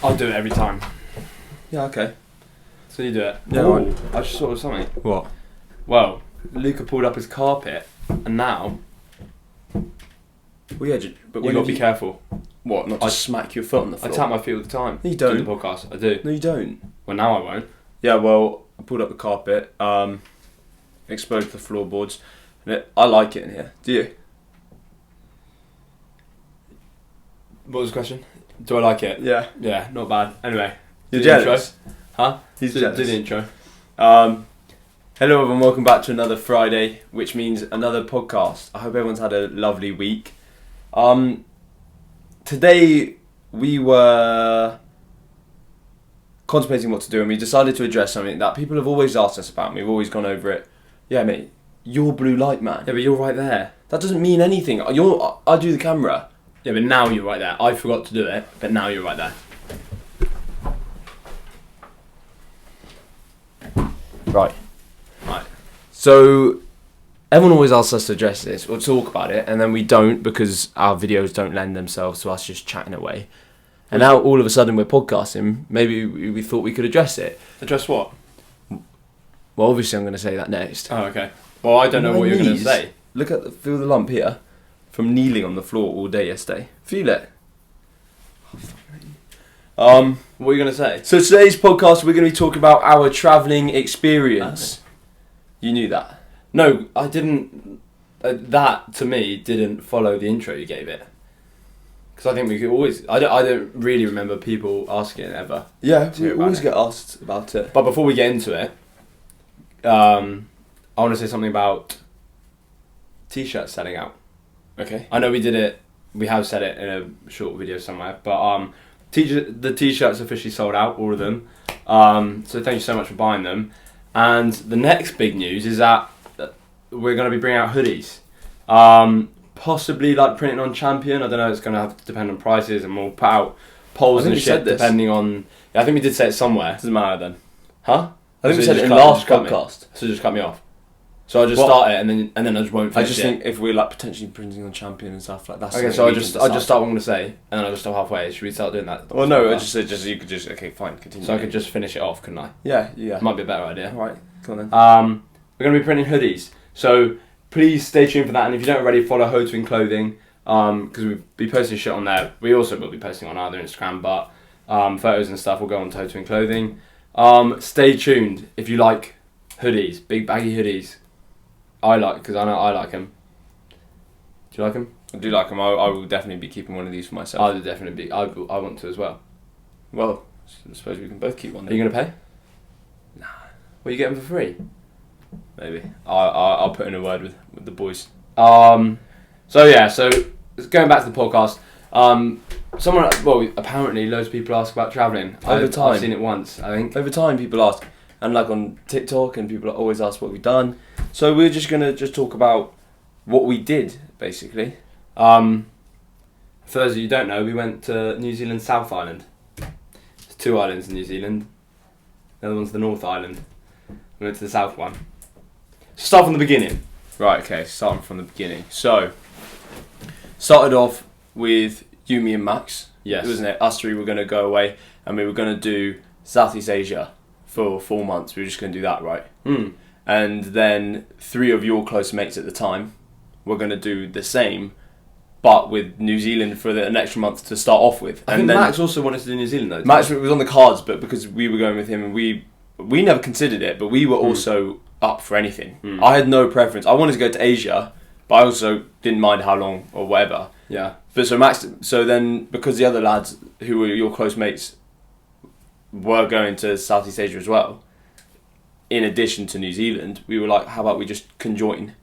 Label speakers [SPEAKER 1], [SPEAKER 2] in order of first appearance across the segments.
[SPEAKER 1] I'll do it every time.
[SPEAKER 2] Yeah, okay.
[SPEAKER 1] So you do it.
[SPEAKER 2] Yeah,
[SPEAKER 1] Ooh,
[SPEAKER 2] right.
[SPEAKER 1] I just thought of something.
[SPEAKER 2] What?
[SPEAKER 1] Well, Luca pulled up his carpet, and now
[SPEAKER 2] Well, yeah, but
[SPEAKER 1] you got to be careful.
[SPEAKER 2] What? Not just smack your foot on the
[SPEAKER 1] I
[SPEAKER 2] floor?
[SPEAKER 1] tap my feet all the time.
[SPEAKER 2] No, you don't.
[SPEAKER 1] Do the podcast. I do.
[SPEAKER 2] No, you don't.
[SPEAKER 1] Well, now I won't.
[SPEAKER 2] Yeah, well, I pulled up the carpet, exposed the floorboards, and I like it in here. Do you?
[SPEAKER 1] What was the question? Do I like it?
[SPEAKER 2] Yeah.
[SPEAKER 1] Yeah, not bad. Anyway.
[SPEAKER 2] You're
[SPEAKER 1] do the intro.
[SPEAKER 2] jealous?
[SPEAKER 1] Huh?
[SPEAKER 2] He's
[SPEAKER 1] do
[SPEAKER 2] jealous.
[SPEAKER 1] the intro.
[SPEAKER 2] Hello everyone, welcome back to another Friday, which means another podcast. I hope everyone's had a lovely week. Today we were contemplating what to do, and we decided to address something that people have always asked us about, and we've always gone over it. Yeah, mate, you're blue light man.
[SPEAKER 1] Yeah, but you're right there.
[SPEAKER 2] That doesn't mean anything. I do the camera.
[SPEAKER 1] Yeah, but now you're right there. I forgot to do it, but now you're right there.
[SPEAKER 2] Right. So, everyone always asks us to address this or talk about it, and then we don't because our videos don't lend themselves to us just chatting away. And now all of a sudden we're podcasting. Maybe we thought we could address it.
[SPEAKER 1] Address what?
[SPEAKER 2] Well, obviously I'm going to say that next.
[SPEAKER 1] Oh, okay. Well, I don't know what you're going to say.
[SPEAKER 2] Look at feel the lump here, from kneeling on the floor all day yesterday. Feel it.
[SPEAKER 1] What are you going to say?
[SPEAKER 2] So today's podcast we're going to be talking about our travelling experience. You knew that?
[SPEAKER 1] No, I didn't. That to me didn't follow the intro you gave it. Because I think we could always. I don't really remember people asking it ever.
[SPEAKER 2] Yeah, we
[SPEAKER 1] about
[SPEAKER 2] always
[SPEAKER 1] it.
[SPEAKER 2] get asked about it.
[SPEAKER 1] But before we get into it, I want to say something about t-shirts selling out.
[SPEAKER 2] Okay.
[SPEAKER 1] I know we did it. We have said it in a short video somewhere, but the t-shirts officially sold out, all of them. So thank you so much for buying them. And the next big news is that we're going to be bringing out hoodies. Possibly like printing on Champion. I don't know. It's going to have to depend on prices, and we'll put out polls and shit depending on. Yeah, I think we did say it somewhere.
[SPEAKER 2] Doesn't matter then.
[SPEAKER 1] Huh?
[SPEAKER 2] I think we said it in
[SPEAKER 1] cut-
[SPEAKER 2] last
[SPEAKER 1] just cut me.
[SPEAKER 2] podcast.
[SPEAKER 1] So just cut me off. So I'll just start it and then I just won't finish
[SPEAKER 2] I just think if we're like potentially printing on Champion and stuff like that.
[SPEAKER 1] Okay, so I'll just start what I'm going to say, and then I'll just stop halfway. Should we start doing that?
[SPEAKER 2] Well, no, I just said you could just okay, fine, continue.
[SPEAKER 1] So I could just finish it off, couldn't I?
[SPEAKER 2] Yeah.
[SPEAKER 1] Might be a better idea.
[SPEAKER 2] All right, go on then.
[SPEAKER 1] We're going to be printing hoodies, so please stay tuned for that. And if you don't already, follow Hotwin Clothing, because we'll be posting shit on there. We also will be posting on other Instagram, but photos and stuff will go on to Hotwin Clothing. Stay tuned if you like hoodies, big baggy hoodies. Because I know I like them. Do you like them?
[SPEAKER 2] I do like them. I will definitely be keeping one of these for myself.
[SPEAKER 1] I would definitely be. I want to as well.
[SPEAKER 2] Well, I suppose we can both keep one.
[SPEAKER 1] Are you going to pay? Nah. Well, you get them for free.
[SPEAKER 2] Maybe. I'll put in a word with the boys.
[SPEAKER 1] So going back to the podcast, apparently loads of people ask about travelling. I've seen it once, I think.
[SPEAKER 2] Over time, people ask, and like on TikTok, and people always ask what we've done. So we're just gonna talk about what we did, basically.
[SPEAKER 1] For those of you who don't know, we went to New Zealand South Island. There's 2 islands in New Zealand. The other one's the North Island. We went to the South one. Start from the beginning.
[SPEAKER 2] Right, okay, starting from the beginning. So, started off with Yumi and Max.
[SPEAKER 1] Yes.
[SPEAKER 2] Wasn't it? Us 3 were going to go away, and we were going to do Southeast Asia for 4 months. We were just going to do that, right? And then 3 of your close mates at the time were going to do the same, but with New Zealand for an extra month to start off with.
[SPEAKER 1] I think Max also wanted to do New Zealand though.
[SPEAKER 2] Max was on the cards, but because we were going with him, and we never considered it, but we were also up for anything. I had no preference. I wanted to go to Asia, but I also didn't mind how long or whatever.
[SPEAKER 1] Yeah.
[SPEAKER 2] But so then because the other lads who were your close mates were going to Southeast Asia as well, in addition to New Zealand, we were like, how about we just conjoin?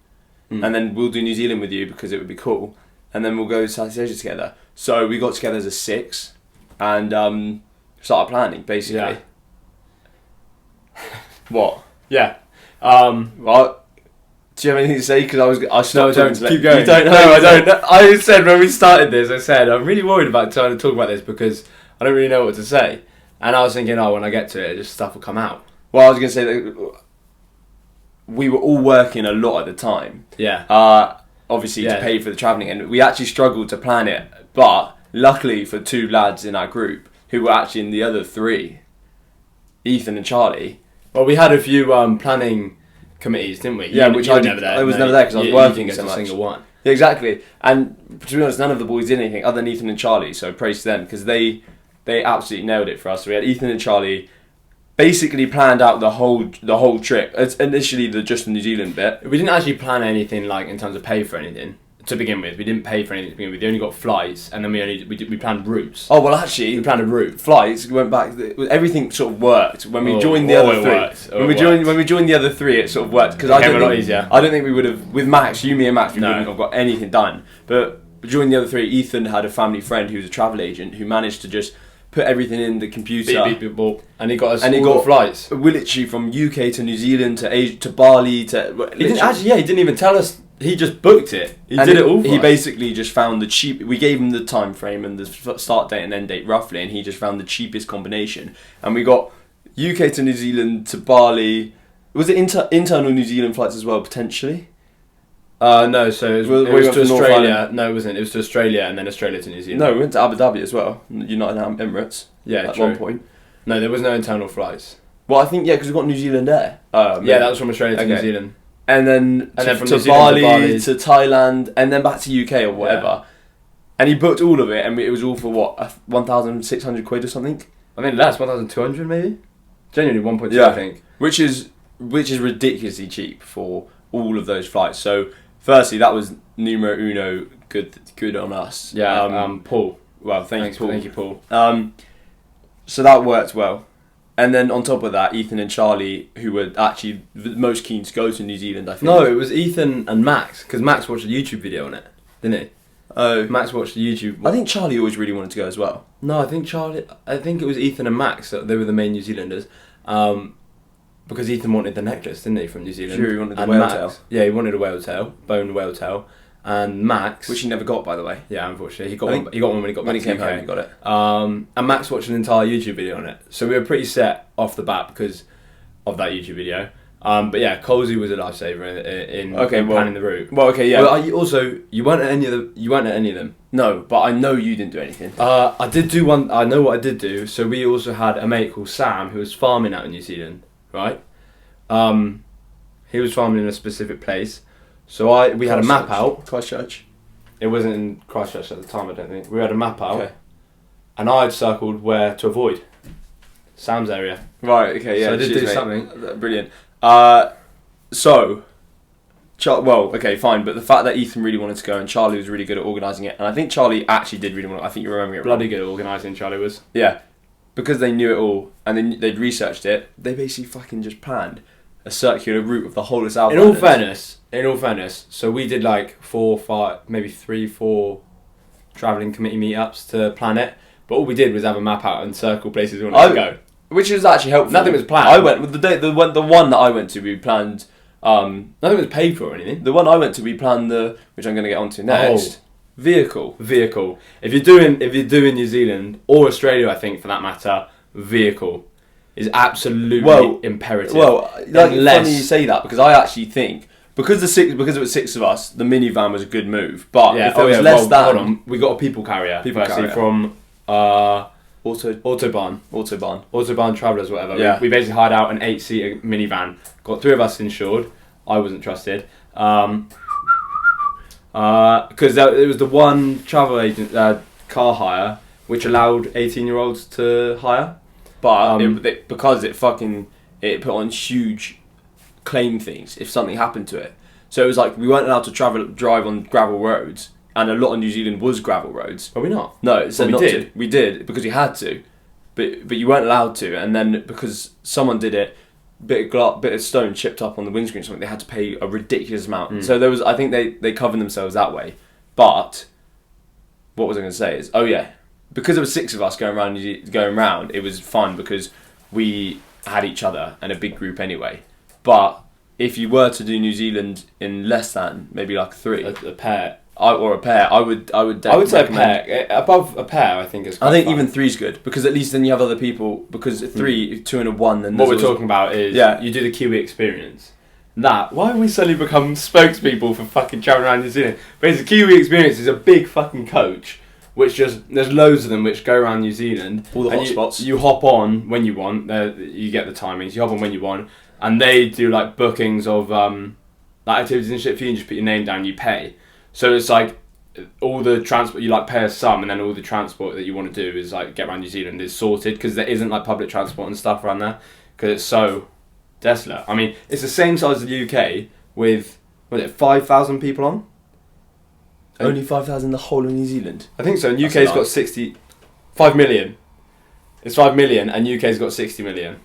[SPEAKER 2] And then we'll do New Zealand with you because it would be cool. And then we'll go to Southeast Asia together. So we got together as a 6 and started planning, basically.
[SPEAKER 1] Yeah.
[SPEAKER 2] What?
[SPEAKER 1] Yeah.
[SPEAKER 2] Well, do you have anything to say? Because I stopped.
[SPEAKER 1] No, don't. Keep going.
[SPEAKER 2] You don't know.
[SPEAKER 1] No, I don't. I said when we started this, I'm really worried about trying to talk about this because I don't really know what to say. And I was thinking, when I get to it, just stuff will come out.
[SPEAKER 2] Well, I was going to say that we were all working a lot at the time.
[SPEAKER 1] Yeah.
[SPEAKER 2] Obviously to pay for the travelling, and we actually struggled to plan it. But luckily for 2 lads in our group, who were actually in the other three, Ethan and Charlie.
[SPEAKER 1] Well, we had a few planning committees, didn't we?
[SPEAKER 2] Yeah, which I
[SPEAKER 1] never there.
[SPEAKER 2] I was never there because I was working
[SPEAKER 1] you didn't
[SPEAKER 2] so
[SPEAKER 1] get
[SPEAKER 2] much.
[SPEAKER 1] a single one.
[SPEAKER 2] Yeah, exactly. And to be honest, none of the boys did anything other than Ethan and Charlie. So praise to them because they absolutely nailed it for us. So we had Ethan and Charlie basically planned out the whole trip. It's initially just the New Zealand bit.
[SPEAKER 1] We didn't actually plan anything like in terms of pay for anything to begin with. We didn't pay for anything to begin with. We only got flights, and then we planned routes.
[SPEAKER 2] Oh well, actually,
[SPEAKER 1] We planned a route.
[SPEAKER 2] flights. We went back. Everything sort of worked when we joined the other three. When we joined the other three, it sort of worked because I don't think we would have with Max. Me and Max, we wouldn't have got anything done. But during the other three, Ethan had a family friend who was a travel agent who managed to just put everything in the computer.
[SPEAKER 1] And he got us all the flights.
[SPEAKER 2] We literally from UK to New Zealand to Asia to Bali to.
[SPEAKER 1] He didn't even tell us. He just booked it. He did it all for
[SPEAKER 2] He
[SPEAKER 1] us.
[SPEAKER 2] basically just found the cheap. We gave him the time frame and the start date and end date roughly, and he just found the cheapest combination. And we got UK to New Zealand to Bali. Was it internal New Zealand flights as well potentially?
[SPEAKER 1] No, so it was
[SPEAKER 2] went
[SPEAKER 1] to
[SPEAKER 2] to North
[SPEAKER 1] Australia.
[SPEAKER 2] Island.
[SPEAKER 1] No, it wasn't. It was to Australia and then Australia to New Zealand.
[SPEAKER 2] No, we went to Abu Dhabi as well. United Arab Emirates.
[SPEAKER 1] Yeah,
[SPEAKER 2] at
[SPEAKER 1] true.
[SPEAKER 2] one point.
[SPEAKER 1] No, there was no internal flights.
[SPEAKER 2] Well, I think because we got New Zealand Air.
[SPEAKER 1] Yeah, that was from Australia to New
[SPEAKER 2] Okay.
[SPEAKER 1] Zealand.
[SPEAKER 2] And then
[SPEAKER 1] from
[SPEAKER 2] to
[SPEAKER 1] New Zealand
[SPEAKER 2] Bali, to Thailand, and then back to UK or whatever.
[SPEAKER 1] Yeah.
[SPEAKER 2] And he booked all of it, and it was all for what, 1,600 quid or something?
[SPEAKER 1] I think less, 1,200 maybe. Genuinely 1.2,
[SPEAKER 2] Yeah.
[SPEAKER 1] I think.
[SPEAKER 2] Which is ridiculously cheap for all of those flights. So, firstly, that was numero uno, good on us.
[SPEAKER 1] Yeah, Paul.
[SPEAKER 2] Well, thanks, Paul.
[SPEAKER 1] Thank you, Paul.
[SPEAKER 2] So that worked well. And then on top of that, Ethan and Charlie, who were actually the most keen to go to New Zealand, I think.
[SPEAKER 1] No, it was Ethan and Max, because Max watched a YouTube video on it, didn't he?
[SPEAKER 2] Oh,
[SPEAKER 1] Max watched the YouTube.
[SPEAKER 2] I think Charlie always really wanted to go as well.
[SPEAKER 1] No, I think it was Ethan and Max that they were the main New Zealanders, because Ethan wanted the necklace, didn't he, from New Zealand?
[SPEAKER 2] Sure, he wanted the
[SPEAKER 1] And
[SPEAKER 2] whale
[SPEAKER 1] Max,
[SPEAKER 2] tail.
[SPEAKER 1] Yeah, he wanted a whale tail, boned whale tail, and Max,
[SPEAKER 2] Which he never got, by the way.
[SPEAKER 1] yeah, unfortunately, he got
[SPEAKER 2] I
[SPEAKER 1] one.
[SPEAKER 2] think
[SPEAKER 1] He got one when he got
[SPEAKER 2] When he
[SPEAKER 1] back to
[SPEAKER 2] came
[SPEAKER 1] UK.
[SPEAKER 2] home, he got it.
[SPEAKER 1] And Max watched an entire YouTube video on it, so we were pretty set off the bat because of that YouTube video. But yeah, Colsey was a lifesaver in planning the route.
[SPEAKER 2] Well, okay, yeah.
[SPEAKER 1] Well, you weren't at any of them.
[SPEAKER 2] No, but I know you didn't do anything.
[SPEAKER 1] I did do one. I know what I did do. So we also had a mate called Sam who was farming out in New Zealand, right? He was farming in a specific place. So we had a map out.
[SPEAKER 2] Christchurch.
[SPEAKER 1] It wasn't in Christchurch at the time, I don't think. We had a map out,
[SPEAKER 2] Okay.
[SPEAKER 1] and I'd circled where to avoid. Sam's area.
[SPEAKER 2] Right, okay, yeah.
[SPEAKER 1] So I did
[SPEAKER 2] cheers,
[SPEAKER 1] do
[SPEAKER 2] mate.
[SPEAKER 1] something.
[SPEAKER 2] Brilliant. Well, okay, fine, but the fact that Ethan really wanted to go and Charlie was really good at organising it, and I think Charlie actually did really want to, I think you're remembering it
[SPEAKER 1] Bloody
[SPEAKER 2] wrong.
[SPEAKER 1] good at organising, Charlie was.
[SPEAKER 2] Yeah, because they knew it all, and then they'd researched it, they basically fucking just planned a circular route of the whole of South
[SPEAKER 1] In
[SPEAKER 2] Island.
[SPEAKER 1] all fairness, so we did like 4, 5, maybe 3, 4 travelling committee meetups to plan it, but all we did was have a map out and circle places we wanted to go.
[SPEAKER 2] Which was actually helpful.
[SPEAKER 1] Nothing was planned.
[SPEAKER 2] I went with the one that I went to. We planned.
[SPEAKER 1] Nothing was paid for or anything.
[SPEAKER 2] The one I went to, we planned which I'm going to get onto next. Vehicle.
[SPEAKER 1] If you're doing New Zealand or Australia, I think for that matter, vehicle is absolutely imperative.
[SPEAKER 2] Well, funny you say that because I actually think because it was 6 of us, the minivan was a good move. But if there was less than,
[SPEAKER 1] hold on, we got a people carrier. From Autobahn Travellers, whatever.
[SPEAKER 2] Yeah.
[SPEAKER 1] We basically hired out an 8-seater minivan. Got 3 of us insured. I wasn't trusted. Because it was the one travel agent car hire which allowed 18-year-olds to hire.
[SPEAKER 2] But because it put on huge claim things if something happened to it. So it was like we weren't allowed to drive on gravel roads, and a lot of New Zealand was gravel roads.
[SPEAKER 1] Are we not?
[SPEAKER 2] No, it said
[SPEAKER 1] Well,
[SPEAKER 2] not to. We did because you had to, but you weren't allowed to. And then because someone did it, bit of stone chipped up on the windscreen or something, they had to pay a ridiculous amount. So there was, I think they covered themselves that way. But what was I going to say is, because there were 6 of us going around, it was fun because we had each other and a big group anyway. But if you were to do New Zealand in less than maybe like 3,
[SPEAKER 1] A pair.
[SPEAKER 2] I would definitely
[SPEAKER 1] I would say
[SPEAKER 2] recommend.
[SPEAKER 1] a pair. Above a pair, I think is quite
[SPEAKER 2] I think
[SPEAKER 1] fun.
[SPEAKER 2] even 3's good because at least then you have other people. Because 3, 2 and a 1. Then
[SPEAKER 1] What we're talking about is you do the Kiwi experience. Why have we suddenly become spokespeople for fucking travelling around New Zealand? Basically, Kiwi experience is a big fucking coach which there's loads of them which go around New Zealand.
[SPEAKER 2] All the hotspots.
[SPEAKER 1] You hop on when you want. You get the timings. You hop on when you want, and they do like bookings of like activities and shit for you. And just put your name down. You pay. So it's like all the transport. You like pay a sum, and then all the transport that you want to do is like get around New Zealand is sorted because there isn't like public transport and stuff around there because it's so desolate. I mean, it's the same size as the UK with 5,000 people on.
[SPEAKER 2] Only 5,000 in the whole of New Zealand.
[SPEAKER 1] I think so. And UK's got 5 million. It's 5 million, and UK's got 60 million.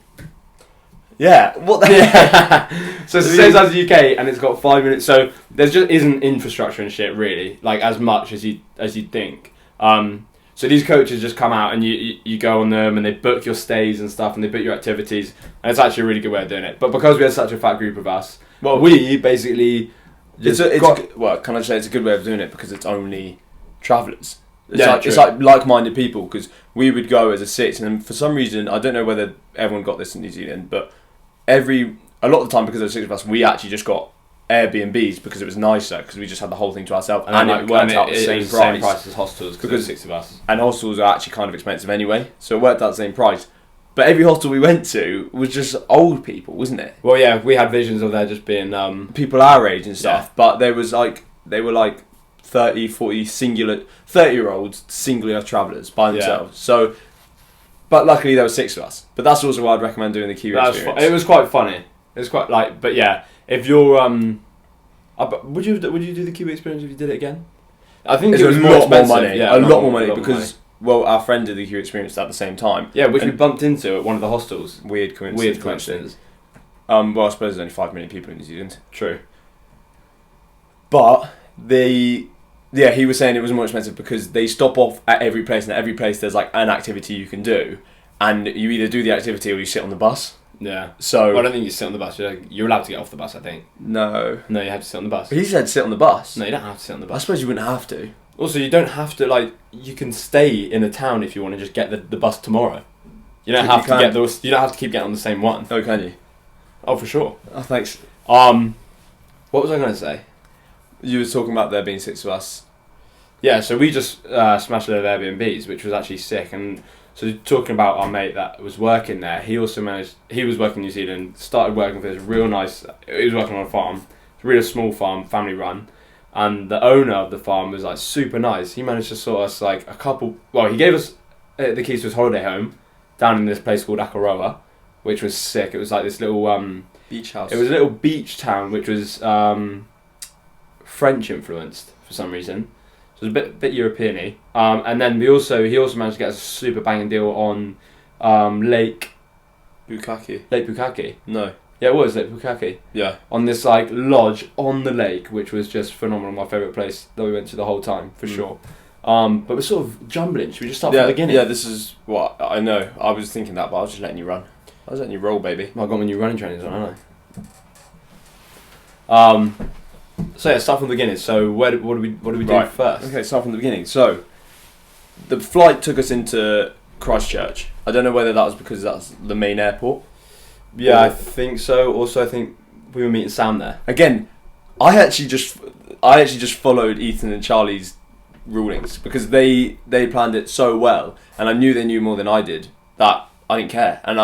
[SPEAKER 2] Yeah. What the heck?
[SPEAKER 1] So it's the same size as the UK, and it's got 5 million. So there just isn't infrastructure and shit really, like as much as you'd think. So these coaches just come out and you go on them, and they book your stays and stuff, and they book your activities, and it's actually a really good way of doing it. But because we had such a fat group of us, well, we basically.
[SPEAKER 2] Well, can I say it's a good way of doing it because it's only travellers. It's like like-minded people because we would go as a six, and for some reason I don't know whether everyone got this in New Zealand, but a lot of the time because there were 6 of us, we actually just got Airbnbs because it was nicer because we just had the whole thing to ourselves, and it worked out the same price
[SPEAKER 1] as hostels because 6 of us.
[SPEAKER 2] And hostels are actually kind of expensive anyway, so it worked out the same price. But every hostel we went to was just old people, wasn't it?
[SPEAKER 1] Well, yeah, we had visions of there just being
[SPEAKER 2] people our age and stuff. Yeah. But they were like 30, 40 30-year-olds singular travellers by themselves. Yeah. So, but luckily there were 6 of us. But that's also why I'd recommend doing the Kiwi experience.
[SPEAKER 1] It was quite funny. It was quite but yeah, if you're would you do the Kiwi experience if you did it again? I think it was more expensive. More money.
[SPEAKER 2] Yeah, a lot more money because. Well, our friend did the Q experience at the same time.
[SPEAKER 1] Yeah, which we bumped into at one of the hostels.
[SPEAKER 2] Weird coincidence. Well, I suppose there's only 5 million people in New Zealand.
[SPEAKER 1] True.
[SPEAKER 2] But he was saying it was more expensive because they stop off at every place, and at every place there's like an activity you can do, and you either do the activity or you sit on the bus.
[SPEAKER 1] Yeah.
[SPEAKER 2] So
[SPEAKER 1] well, I don't think you sit on the bus. You're allowed to get off the bus, I think.
[SPEAKER 2] No,
[SPEAKER 1] you have to sit on the bus.
[SPEAKER 2] But he said sit on the bus.
[SPEAKER 1] No, you don't have to sit on the bus.
[SPEAKER 2] I suppose you wouldn't have to.
[SPEAKER 1] Also, you don't have to you can stay in a town if you want to just get the bus tomorrow. You don't have to you don't have to keep getting on the same one.
[SPEAKER 2] Oh, can you?
[SPEAKER 1] Oh, for sure.
[SPEAKER 2] Oh, thanks.
[SPEAKER 1] What was I going to say?
[SPEAKER 2] You were talking about there being 6 of us.
[SPEAKER 1] Yeah, so we just smashed a load of Airbnbs, which was actually sick. And so talking about our mate that was working there, he was working in New Zealand, started working for this real nice, he was working on a farm, it's a really small farm, family run. And the owner of the farm was like super nice. He managed to sort us like a couple. Well, he gave us the keys to his holiday home down in this place called Akaroa, which was sick. It was like this little
[SPEAKER 2] beach house.
[SPEAKER 1] It was a little beach town which was French influenced for some reason. So it was a bit European-y. And then he also managed to get us a super banging deal on Lake Bukaki.
[SPEAKER 2] No.
[SPEAKER 1] Yeah, it was Lake Bukaki.
[SPEAKER 2] Yeah.
[SPEAKER 1] On this like lodge on the lake, which was just phenomenal. My favourite place that we went to the whole time, for sure. But we're sort of jumbling. Should we just start from the beginning?
[SPEAKER 2] Yeah, this is what I know. I was thinking that, but I was just letting you run. I was letting you roll, baby.
[SPEAKER 1] Well, I got my new running trainers on, haven't I? So yeah, start from the beginning. So what do we do first?
[SPEAKER 2] Okay, start from the beginning. So the flight took us into Christchurch. I don't know whether that was because that's the main airport.
[SPEAKER 1] Yeah, I think so. Also, I think we were meeting Sam there.
[SPEAKER 2] Again, I actually just followed Ethan and Charlie's rulings because they planned it so well, and I knew they knew more than I did that I didn't care. And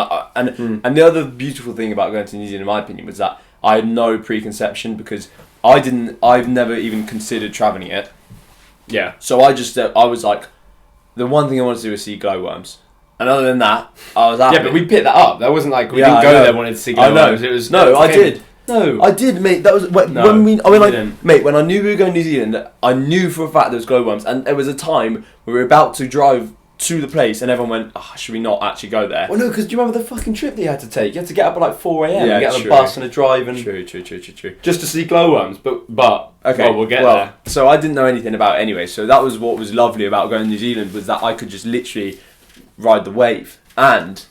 [SPEAKER 2] and the other beautiful thing about going to New Zealand, in my opinion, was that I had no preconception because I've never even considered travelling it.
[SPEAKER 1] Yeah.
[SPEAKER 2] So I was like, the one thing I wanted to do was see glowworms. And other than that, I was happy.
[SPEAKER 1] Yeah, but we picked that up. That wasn't like we didn't go there wanted to see glowworms. It was
[SPEAKER 2] I did.
[SPEAKER 1] No,
[SPEAKER 2] I did, mate. That was when I knew we were going to New Zealand. I knew for a fact there was glowworms, and there was a time we were about to drive to the place, and everyone went, should we not actually go there?
[SPEAKER 1] Well, no, because do you remember the fucking trip that you had to take? You had to get up at like 4 a.m.
[SPEAKER 2] Yeah,
[SPEAKER 1] and get on a bus and a drive and
[SPEAKER 2] true.
[SPEAKER 1] Just to see glowworms, but okay, well, we'll get there.
[SPEAKER 2] So I didn't know anything about it anyway. So that was what was lovely about going to New Zealand, was that I could just literally ride the wave, and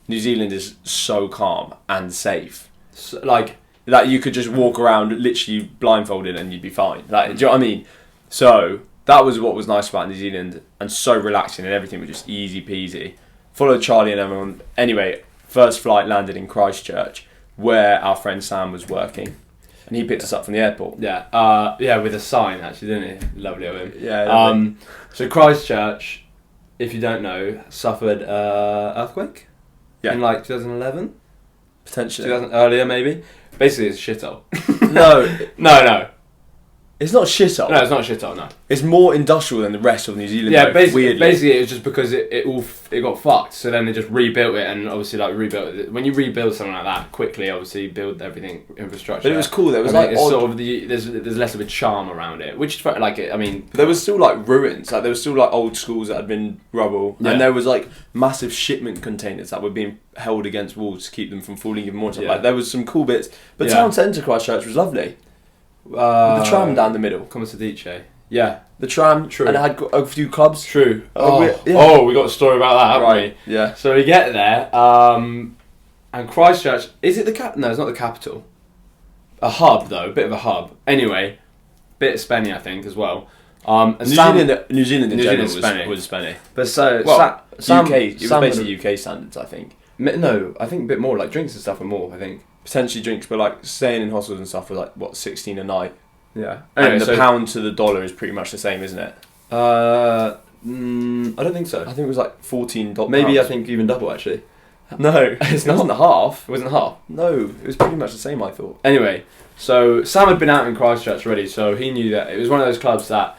[SPEAKER 2] New Zealand is so calm and safe.
[SPEAKER 1] So, like
[SPEAKER 2] you could just walk around literally blindfolded and you'd be fine. Like, do you know what I mean? So that was what was nice about New Zealand, and so relaxing, and everything was just easy peasy. Followed Charlie and everyone. Anyway, first flight landed in Christchurch, where our friend Sam was working. And he picked us up from the airport.
[SPEAKER 1] Yeah, with a sign actually, didn't he? Lovely of him.
[SPEAKER 2] Yeah.
[SPEAKER 1] So Christchurch, if you don't know, suffered earthquake in like 2011,
[SPEAKER 2] Potentially.
[SPEAKER 1] earlier maybe. Basically, it's a shithole.
[SPEAKER 2] No.
[SPEAKER 1] No.
[SPEAKER 2] It's not shithole.
[SPEAKER 1] No, it's not a shithole. No.
[SPEAKER 2] It's more industrial than the rest of New Zealand.
[SPEAKER 1] Yeah,
[SPEAKER 2] though,
[SPEAKER 1] basically
[SPEAKER 2] weirdly.
[SPEAKER 1] it was just because it got fucked. So then they just rebuilt it, and obviously like rebuilt it. When you rebuild something like that quickly, obviously build everything infrastructure.
[SPEAKER 2] But it was cool. There was
[SPEAKER 1] it's sort of there's less of a charm around it, which is like I mean.
[SPEAKER 2] There was still like ruins. Like there was still like old schools that had been rubble, and there was like massive shipment containers that were being held against walls to keep them from falling even more. Like there was some cool bits, but town centre Christchurch was lovely. With the tram down the middle.
[SPEAKER 1] Come to Dice. Yeah.
[SPEAKER 2] The tram,
[SPEAKER 1] True.
[SPEAKER 2] And it had a few clubs.
[SPEAKER 1] True.
[SPEAKER 2] We
[SPEAKER 1] got a story about that, haven't
[SPEAKER 2] we? Yeah.
[SPEAKER 1] So we get there, and Christchurch, is it the cap? No, it's not the capital. A hub, though, a bit of a hub. Anyway, bit of spenny, I think, as well. And
[SPEAKER 2] New Zealand in general
[SPEAKER 1] spenny.
[SPEAKER 2] was spenny.
[SPEAKER 1] But so,
[SPEAKER 2] UK, it was basically UK standards, I think.
[SPEAKER 1] No, I think a bit more, like drinks and stuff were more, I think.
[SPEAKER 2] Potentially drinks, but like staying in hostels and stuff was like, what, 16 a night?
[SPEAKER 1] Yeah.
[SPEAKER 2] Anyway, and the pound to the dollar is pretty much the same, isn't it?
[SPEAKER 1] I don't think so.
[SPEAKER 2] I think it was like $14.
[SPEAKER 1] Maybe I think even double actually.
[SPEAKER 2] No, it wasn't half.
[SPEAKER 1] It wasn't half.
[SPEAKER 2] No, it was pretty much the same, I thought.
[SPEAKER 1] Anyway, so Sam had been out in Christchurch already, so he knew that it was one of those clubs that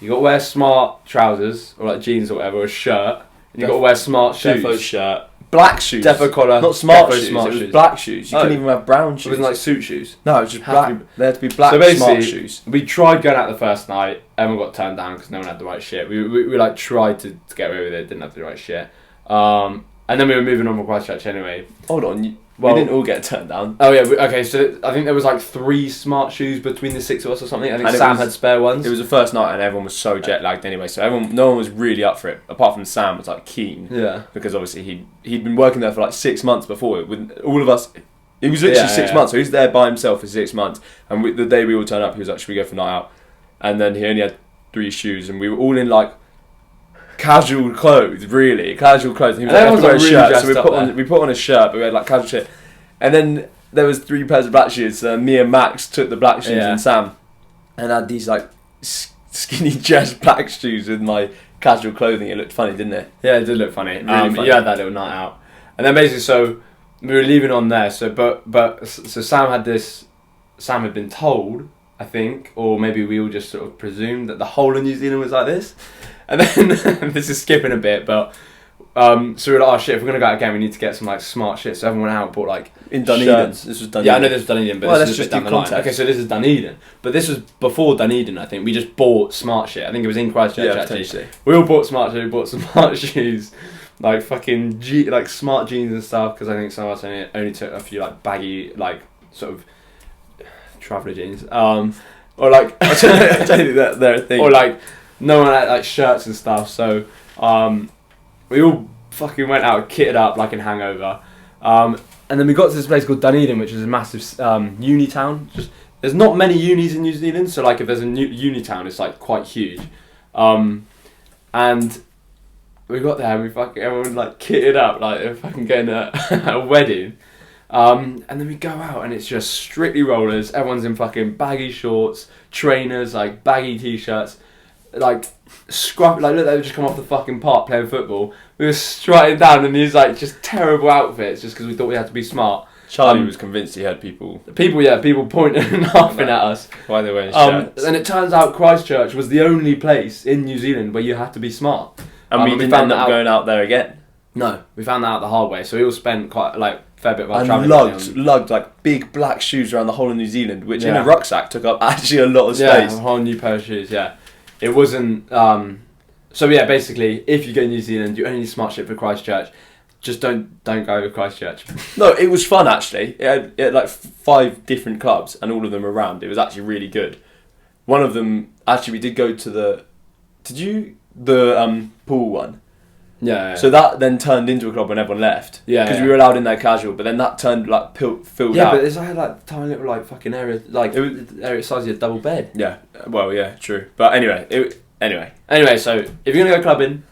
[SPEAKER 1] you got to wear smart trousers or like jeans or whatever, or a shirt, and you got to wear smart shoes.
[SPEAKER 2] Defo shirt. Black shoes.
[SPEAKER 1] Defo collar.
[SPEAKER 2] Not smart shoes.
[SPEAKER 1] Smart
[SPEAKER 2] it was
[SPEAKER 1] shoes.
[SPEAKER 2] black shoes. You couldn't even have brown shoes.
[SPEAKER 1] It wasn't like suit shoes.
[SPEAKER 2] No, it was just black. They had to be black
[SPEAKER 1] so
[SPEAKER 2] smart shoes.
[SPEAKER 1] We tried going out the first night. Everyone got turned down because no one had the right shit. We like tried to get away with it. Didn't have the right shit. And then we were moving on from Christchurch anyway.
[SPEAKER 2] Hold on. We didn't all get turned down.
[SPEAKER 1] Oh yeah, okay, so I think there was like 3 smart shoes between the 6 of us or something. I think Sam had spare ones.
[SPEAKER 2] It was the first night and everyone was so jet lagged anyway, so no one was really up for it, apart from Sam was like keen.
[SPEAKER 1] Yeah.
[SPEAKER 2] Because obviously he'd been working there for like 6 months before, with all of us. It was literally 6 months, so he was there by himself for 6 months, and the day we all turned up, he was like, should we go for a night out? And then he only had 3 shoes, and we were all in like casual clothes, really. Casual clothes. And he was like, I have to wear a shirt, so we put on a shirt, but we had like casual shit. And then there was 3 pairs of black shoes. Me and Max took the black shoes and Sam, and had these like skinny dress black shoes with my casual clothing. It looked funny, didn't it?
[SPEAKER 1] Yeah, it did look funny.
[SPEAKER 2] Really funny.
[SPEAKER 1] You had that little night out, and then basically, so we were leaving on there. So, so Sam had been told, I think, or maybe we all just sort of presumed that the whole of New Zealand was like this. And then this is skipping a bit, but. So we were like, oh shit, if we're going to go out again, we need to get some like smart shit. So everyone went out and bought like
[SPEAKER 2] in Dunedin.
[SPEAKER 1] Shirts.
[SPEAKER 2] This was Dunedin.
[SPEAKER 1] Yeah, I know this was Dunedin, but this is
[SPEAKER 2] just
[SPEAKER 1] down the line. Okay, so this is Dunedin. But this was before Dunedin, I think. We just bought smart shit. I think it was in Christchurch actually. We all bought smart shit, we bought smart shoes, like fucking like smart jeans and stuff, because I think some of us only took a few like baggy, like sort of traveller jeans. Or like,
[SPEAKER 2] I don't think that they're a thing.
[SPEAKER 1] Or like, no one had like shirts and stuff, so we all fucking went out kitted up like in Hangover, and then we got to this place called Dunedin, which is a massive uni town. There's not many unis in New Zealand, so like if there's a new uni town, it's like quite huge. And we got there, and everyone like kitted up like they're fucking getting a wedding. And then we go out, and it's just strictly rollers. Everyone's in fucking baggy shorts, trainers, like baggy t-shirts, like scruff, like look, they just come off the fucking park playing football. We were striding down in these like just terrible outfits just because we thought we had to be smart.
[SPEAKER 2] Charlie was convinced he had people
[SPEAKER 1] pointing and laughing at us
[SPEAKER 2] while they were wearing shirts.
[SPEAKER 1] And it turns out Christchurch was the only place in New Zealand where you had to be smart.
[SPEAKER 2] And we didn't end up going out there again.
[SPEAKER 1] No, we found that out the hard way. So we all spent quite like fair bit of our
[SPEAKER 2] travelling. Lugged like big black shoes around the whole of New Zealand, which in a rucksack took up actually a lot of space.
[SPEAKER 1] Yeah, a whole new pair of shoes. Yeah, it wasn't. So yeah, basically, if you go to New Zealand, you only need smart shit for Christchurch. Just don't go to Christchurch.
[SPEAKER 2] No, it was fun actually. It had like 5 different clubs and all of them around. It was actually really good. One of them, actually, we did go to the pool one.
[SPEAKER 1] Yeah.
[SPEAKER 2] So that then turned into a club when everyone left.
[SPEAKER 1] Yeah.
[SPEAKER 2] Because we were allowed in there casual, but then that turned like filled out.
[SPEAKER 1] Yeah, but it's like a tiny little like fucking area, like it was area size of a double bed.
[SPEAKER 2] Yeah. Well, yeah, true. But anyway,
[SPEAKER 1] Anyway, so if you're gonna go clubbing,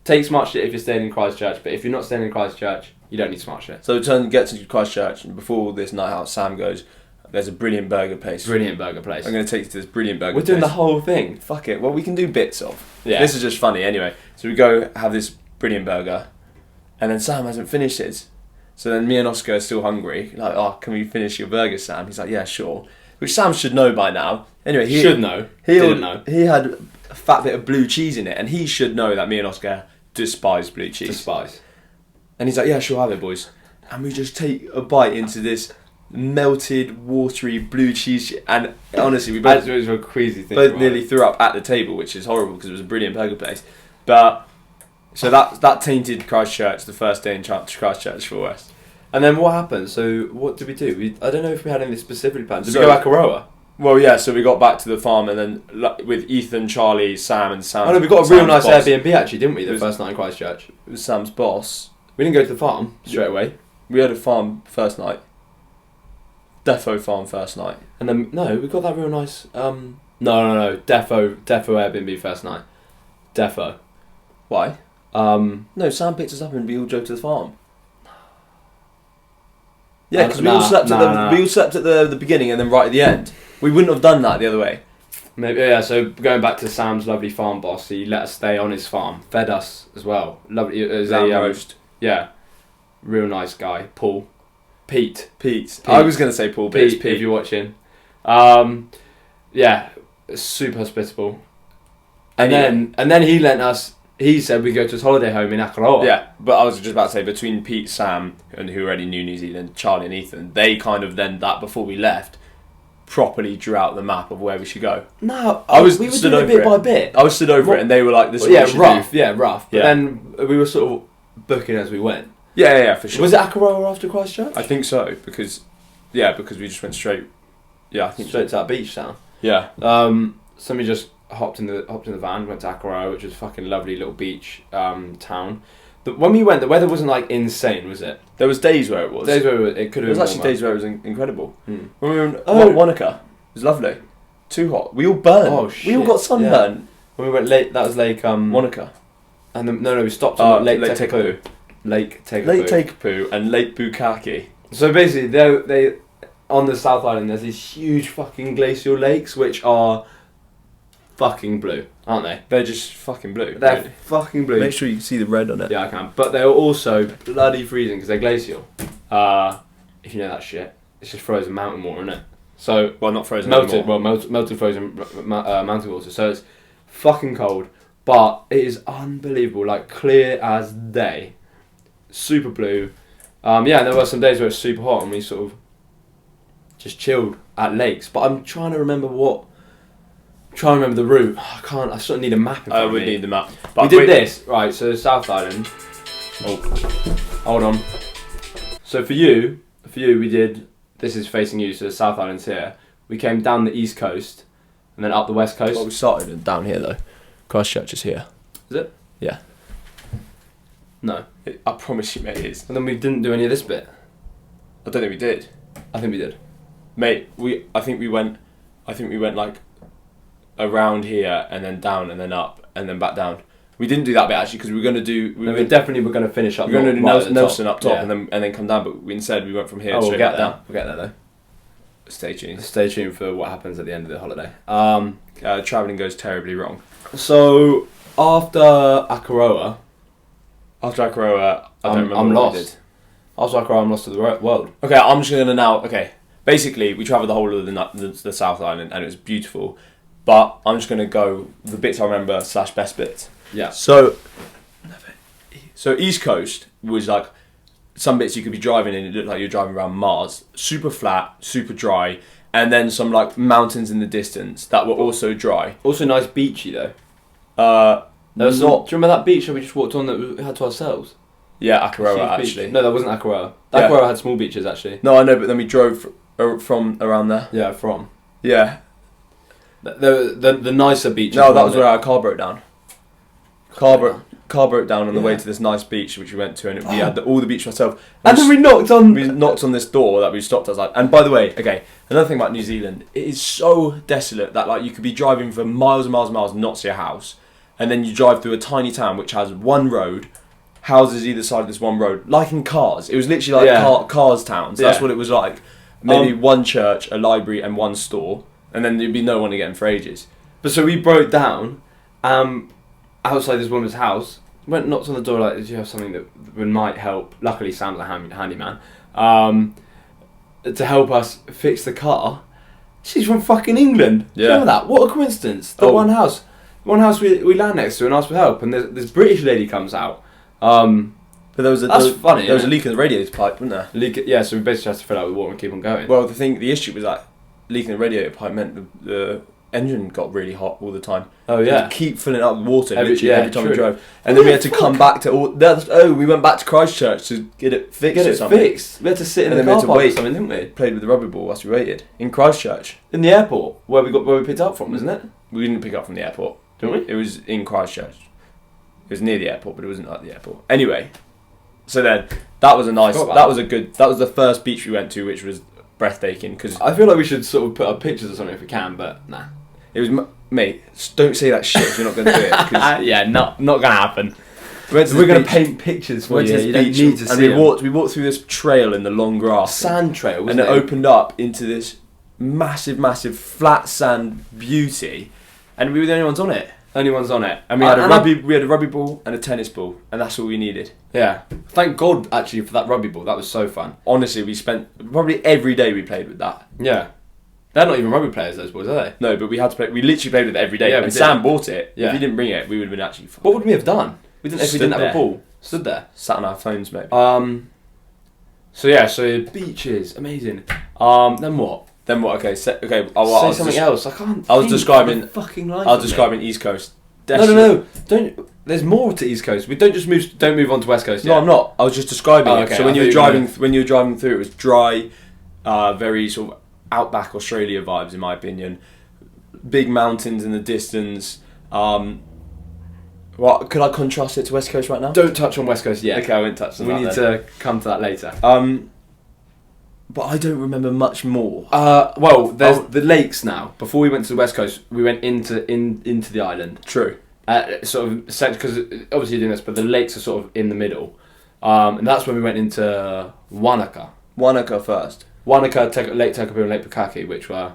[SPEAKER 1] take smart shit if you're staying in Christchurch. But if you're not staying in Christchurch, you don't need smart shit.
[SPEAKER 2] So get to Christchurch, and before this night out, Sam goes, There's a brilliant burger place.
[SPEAKER 1] Brilliant burger place.
[SPEAKER 2] I'm going to take you to this brilliant burger
[SPEAKER 1] We're
[SPEAKER 2] place.
[SPEAKER 1] doing the whole thing.
[SPEAKER 2] Fuck it. Well, we can do bits of.
[SPEAKER 1] Yeah.
[SPEAKER 2] This is just funny anyway. So we go have this brilliant burger, and then Sam hasn't finished his. So then me and Oscar are still hungry. Like, oh, can we finish your burger, Sam? He's like, yeah, sure. Which Sam should know by now. Anyway, he
[SPEAKER 1] should know. Didn't know.
[SPEAKER 2] He had a fat bit of blue cheese in it, and he should know that me and Oscar despise blue cheese.
[SPEAKER 1] Despise.
[SPEAKER 2] And he's like, yeah, sure, have it, boys. And we just take a bite into this melted, watery blue cheese, and honestly, we both,
[SPEAKER 1] it was a queasy thing.
[SPEAKER 2] both nearly threw up at the table, which is horrible because it was a brilliant burger place. But so that tainted Christchurch, the first day in Christchurch for us.
[SPEAKER 1] And then what happened? So what did we do? I don't know if we had any specific plans. Did
[SPEAKER 2] So-
[SPEAKER 1] we go Akaroa?
[SPEAKER 2] Well, yeah. So we got back to the farm, and then with Ethan, Charlie, Sam, and Sam.
[SPEAKER 1] Oh no, we got a real nice
[SPEAKER 2] boss.
[SPEAKER 1] Airbnb actually, didn't we? The
[SPEAKER 2] It was-
[SPEAKER 1] first night in Christchurch.
[SPEAKER 2] It was Sam's boss.
[SPEAKER 1] We didn't go to the farm straight away.
[SPEAKER 2] We had a farm first night. Defo farm first night.
[SPEAKER 1] And then we got that real nice. No. Defo Airbnb first night. Defo.
[SPEAKER 2] Why?
[SPEAKER 1] Um,
[SPEAKER 2] No, Sam picked us up and we all drove to the farm. Yeah, because
[SPEAKER 1] we all slept
[SPEAKER 2] at the beginning and then right at the end. We wouldn't have done that the other way.
[SPEAKER 1] maybe yeah. So going back to Sam's lovely farm boss, he let us stay on his farm, fed us as well. Lovely. It was
[SPEAKER 2] Lamb
[SPEAKER 1] a
[SPEAKER 2] roast.
[SPEAKER 1] Yeah, real nice guy. Pete.
[SPEAKER 2] I was going to say Paul, but it's
[SPEAKER 1] Pete,
[SPEAKER 2] Pete.
[SPEAKER 1] if you're watching. Yeah, super hospitable. And then he lent us. He said we go to his holiday home in Akaroa.
[SPEAKER 2] Yeah, but I was just about to say, between Pete, Sam, and who already knew New Zealand, Charlie and Ethan, they kind of then, that before we left, properly drew out the map of where we should go.
[SPEAKER 1] No,
[SPEAKER 2] we were
[SPEAKER 1] doing
[SPEAKER 2] stood
[SPEAKER 1] it
[SPEAKER 2] over
[SPEAKER 1] bit
[SPEAKER 2] it.
[SPEAKER 1] by bit.
[SPEAKER 2] I was stood over it and they were like, this is what we should
[SPEAKER 1] rough.
[SPEAKER 2] do.
[SPEAKER 1] Yeah, rough. But
[SPEAKER 2] Yeah.
[SPEAKER 1] then we were sort of booking as we went.
[SPEAKER 2] Yeah, for sure.
[SPEAKER 1] Was it Akaroa after Christchurch?
[SPEAKER 2] I think so, because we just went straight. Yeah, I think
[SPEAKER 1] Straight to that beach town.
[SPEAKER 2] Yeah.
[SPEAKER 1] So we just hopped in the van, went to Akaroa, which was a fucking lovely little beach town. When we went, the weather wasn't like insane, was it?
[SPEAKER 2] There was days where it was.
[SPEAKER 1] Days where it could have been
[SPEAKER 2] There was actually
[SPEAKER 1] warmer.
[SPEAKER 2] days where it was incredible.
[SPEAKER 1] Hmm.
[SPEAKER 2] When we were in
[SPEAKER 1] Oh.
[SPEAKER 2] Wanaka, it was lovely. Too hot. We all burned.
[SPEAKER 1] Oh,
[SPEAKER 2] We all
[SPEAKER 1] shit,
[SPEAKER 2] got sunburned.
[SPEAKER 1] When we went late, that was Lake
[SPEAKER 2] Wanaka.
[SPEAKER 1] and then we stopped on Lake Tekapu.
[SPEAKER 2] Tekapu.
[SPEAKER 1] Lake Tekapu.
[SPEAKER 2] Lake Tekapu and Lake Bukaki.
[SPEAKER 1] So basically, they on the South Island, there's these huge fucking glacial lakes which are fucking blue, aren't they?
[SPEAKER 2] They're just fucking blue.
[SPEAKER 1] They're
[SPEAKER 2] really.
[SPEAKER 1] fucking blue.
[SPEAKER 2] Make sure you can see the red on it.
[SPEAKER 1] Yeah, I can. But they're also bloody freezing because they're glacial. If you know that shit, it's just frozen mountain water, isn't it? So
[SPEAKER 2] Well, not frozen
[SPEAKER 1] melted,
[SPEAKER 2] anymore.
[SPEAKER 1] melted frozen mountain water. So it's fucking cold, but it is unbelievable, like clear as day, super blue. And there were some days where it's super hot, and we sort of just chilled at lakes. But I'm trying to remember the route. I can't. I sort of need a map. In front
[SPEAKER 2] I
[SPEAKER 1] of
[SPEAKER 2] would
[SPEAKER 1] me.
[SPEAKER 2] need the map.
[SPEAKER 1] We did this right. So South Island. Oh, hold on. So for you, we did. This is facing you, so the South Island's here. We came down the east coast, and then up the west coast.
[SPEAKER 2] Well, we started down here though. Christchurch is here.
[SPEAKER 1] Is it?
[SPEAKER 2] Yeah.
[SPEAKER 1] No.
[SPEAKER 2] I promise you, mate, it is.
[SPEAKER 1] And then we didn't do any of this bit.
[SPEAKER 2] I don't think we did.
[SPEAKER 1] I think we did.
[SPEAKER 2] Mate, I think we went like around here and then down and then up and then back down. We didn't do that bit actually because we were going to do.
[SPEAKER 1] We definitely were going to finish up.
[SPEAKER 2] We were going to do
[SPEAKER 1] right at the
[SPEAKER 2] Nelson
[SPEAKER 1] top.
[SPEAKER 2] up top
[SPEAKER 1] Yeah.
[SPEAKER 2] and then come down, but instead we went from here
[SPEAKER 1] Oh, we'll
[SPEAKER 2] straight
[SPEAKER 1] get
[SPEAKER 2] back
[SPEAKER 1] there.
[SPEAKER 2] down.
[SPEAKER 1] We'll get there though.
[SPEAKER 2] Stay tuned.
[SPEAKER 1] Stay tuned for what happens at the end of the holiday.
[SPEAKER 2] Travelling goes terribly wrong.
[SPEAKER 1] So after Akaroa,
[SPEAKER 2] After Akaroa, I don't remember
[SPEAKER 1] I'm
[SPEAKER 2] what we
[SPEAKER 1] lost.
[SPEAKER 2] did.
[SPEAKER 1] After Akaroa, I'm lost to the world.
[SPEAKER 2] Okay, I'm just gonna now. Okay, basically we travelled the whole of the South Island and it was beautiful, but I'm just gonna go the bits I remember / best bits.
[SPEAKER 1] Yeah.
[SPEAKER 2] So East Coast was like some bits you could be driving in. It looked like you're driving around Mars. Super flat, super dry, and then some like mountains in the distance that were also dry.
[SPEAKER 1] Also nice beachy though.
[SPEAKER 2] There was
[SPEAKER 1] Do you remember that beach that we just walked on that we had to ourselves?
[SPEAKER 2] Yeah,
[SPEAKER 1] Huge
[SPEAKER 2] Akaroa
[SPEAKER 1] beach.
[SPEAKER 2] actually.
[SPEAKER 1] No, that wasn't Akaroa.
[SPEAKER 2] Yeah.
[SPEAKER 1] Akaroa had small beaches actually.
[SPEAKER 2] No, I know, but then we drove from around there.
[SPEAKER 1] Yeah, from.
[SPEAKER 2] Yeah.
[SPEAKER 1] The nicer beaches.
[SPEAKER 2] No, that
[SPEAKER 1] weren't
[SPEAKER 2] was
[SPEAKER 1] it?
[SPEAKER 2] where our car broke down. Car broke down on the way to this nice beach which we went to, and we had all the beach to ourselves.
[SPEAKER 1] And then we knocked on.
[SPEAKER 2] We knocked on this door that we stopped outside. And by the way, okay, another thing about New Zealand, it is so desolate that like you could be driving for miles and miles and miles and not see a house, and then you drive through a tiny town which has one road, houses either side of this one road, like in Cars. It was literally like
[SPEAKER 1] Yeah.
[SPEAKER 2] Cars towns. That's
[SPEAKER 1] Yeah.
[SPEAKER 2] what it was like. maybe one church, a library, and one store, and then there'd be no one again for ages.
[SPEAKER 1] But so we broke down outside this woman's house, went knocked on the door like, "Do you have something that might help?" Luckily, Sam's a handyman to help us fix the car. She's from fucking England.
[SPEAKER 2] Yeah.
[SPEAKER 1] Remember that? What a coincidence. The one house we land next to and ask for help, and this British lady comes out.
[SPEAKER 2] But there was
[SPEAKER 1] funny.
[SPEAKER 2] There was a leak in the radiator pipe, wasn't there?
[SPEAKER 1] Yeah, so we basically had to fill out with water and keep on going.
[SPEAKER 2] Well, the issue was that leaking the radiator pipe meant the engine got really hot all the time.
[SPEAKER 1] Oh yeah,
[SPEAKER 2] to keep filling it up with water
[SPEAKER 1] every time
[SPEAKER 2] we drove, and then we had to come back to we went back to Christchurch to get it fixed.
[SPEAKER 1] We had to sit in the car park or something, didn't we?
[SPEAKER 2] Played with the rugby ball whilst we waited in Christchurch.
[SPEAKER 1] In the airport where we picked up from, isn't it?
[SPEAKER 2] We didn't pick up from the airport,
[SPEAKER 1] didn't we?
[SPEAKER 2] It was in Christchurch. It was near the airport, but it wasn't at the airport. Anyway, so then that was the first beach we went to, which was breathtaking. Because
[SPEAKER 1] I feel like we should sort of put up pictures or something if we can, but nah.
[SPEAKER 2] It was, mate, don't say that shit if you're not going to do it.
[SPEAKER 1] Yeah, not going to happen. We're going to paint pictures for you. You don't need to see
[SPEAKER 2] them. We walked through this trail in the long grass.
[SPEAKER 1] Sand trail,
[SPEAKER 2] wasn't it? And it opened up into this massive flat sand beauty. And we were the only ones on it.
[SPEAKER 1] Only ones on it.
[SPEAKER 2] And we had a rugby ball and a tennis ball. And that's all we needed.
[SPEAKER 1] Yeah. Thank God, actually, for that rugby ball. That was so fun.
[SPEAKER 2] Honestly, we spent probably every day we played with that.
[SPEAKER 1] Yeah. They're not even rugby players, those boys, are they?
[SPEAKER 2] No, but we had to play. We literally played with it every day. Yeah, and Sam bought it. Yeah. If he didn't bring it, we would have been actually fine.
[SPEAKER 1] What would we have done? If we didn't have a ball. Stood there.
[SPEAKER 2] Sat on our phones, mate.
[SPEAKER 1] So beaches, amazing. Then what?
[SPEAKER 2] Okay,
[SPEAKER 1] say something else. I can't.
[SPEAKER 2] I was describing
[SPEAKER 1] fucking life.
[SPEAKER 2] I was describing East Coast.
[SPEAKER 1] No. Don't. There's more to East Coast. We don't just move on to West Coast.
[SPEAKER 2] No, I'm not. I was just describing it.
[SPEAKER 1] Okay.
[SPEAKER 2] So when you were driving through, it was dry, very sort of outback Australia vibes, in my opinion. Big mountains in the distance. What could I contrast it to West Coast right now?
[SPEAKER 1] Don't touch on West Coast yet.
[SPEAKER 2] Okay, I won't touch on that.
[SPEAKER 1] We need to come to that later.
[SPEAKER 2] But I don't remember much more.
[SPEAKER 1] Well, there's the lakes now. Before we went to the West Coast, we went into the island.
[SPEAKER 2] True.
[SPEAKER 1] Sort of because obviously you're doing this, but the lakes are sort of in the middle, and that's when we went into Wanaka.
[SPEAKER 2] Wanaka first.
[SPEAKER 1] Wanaka, Lake Tekapuna, and Lake Pukaki, which were.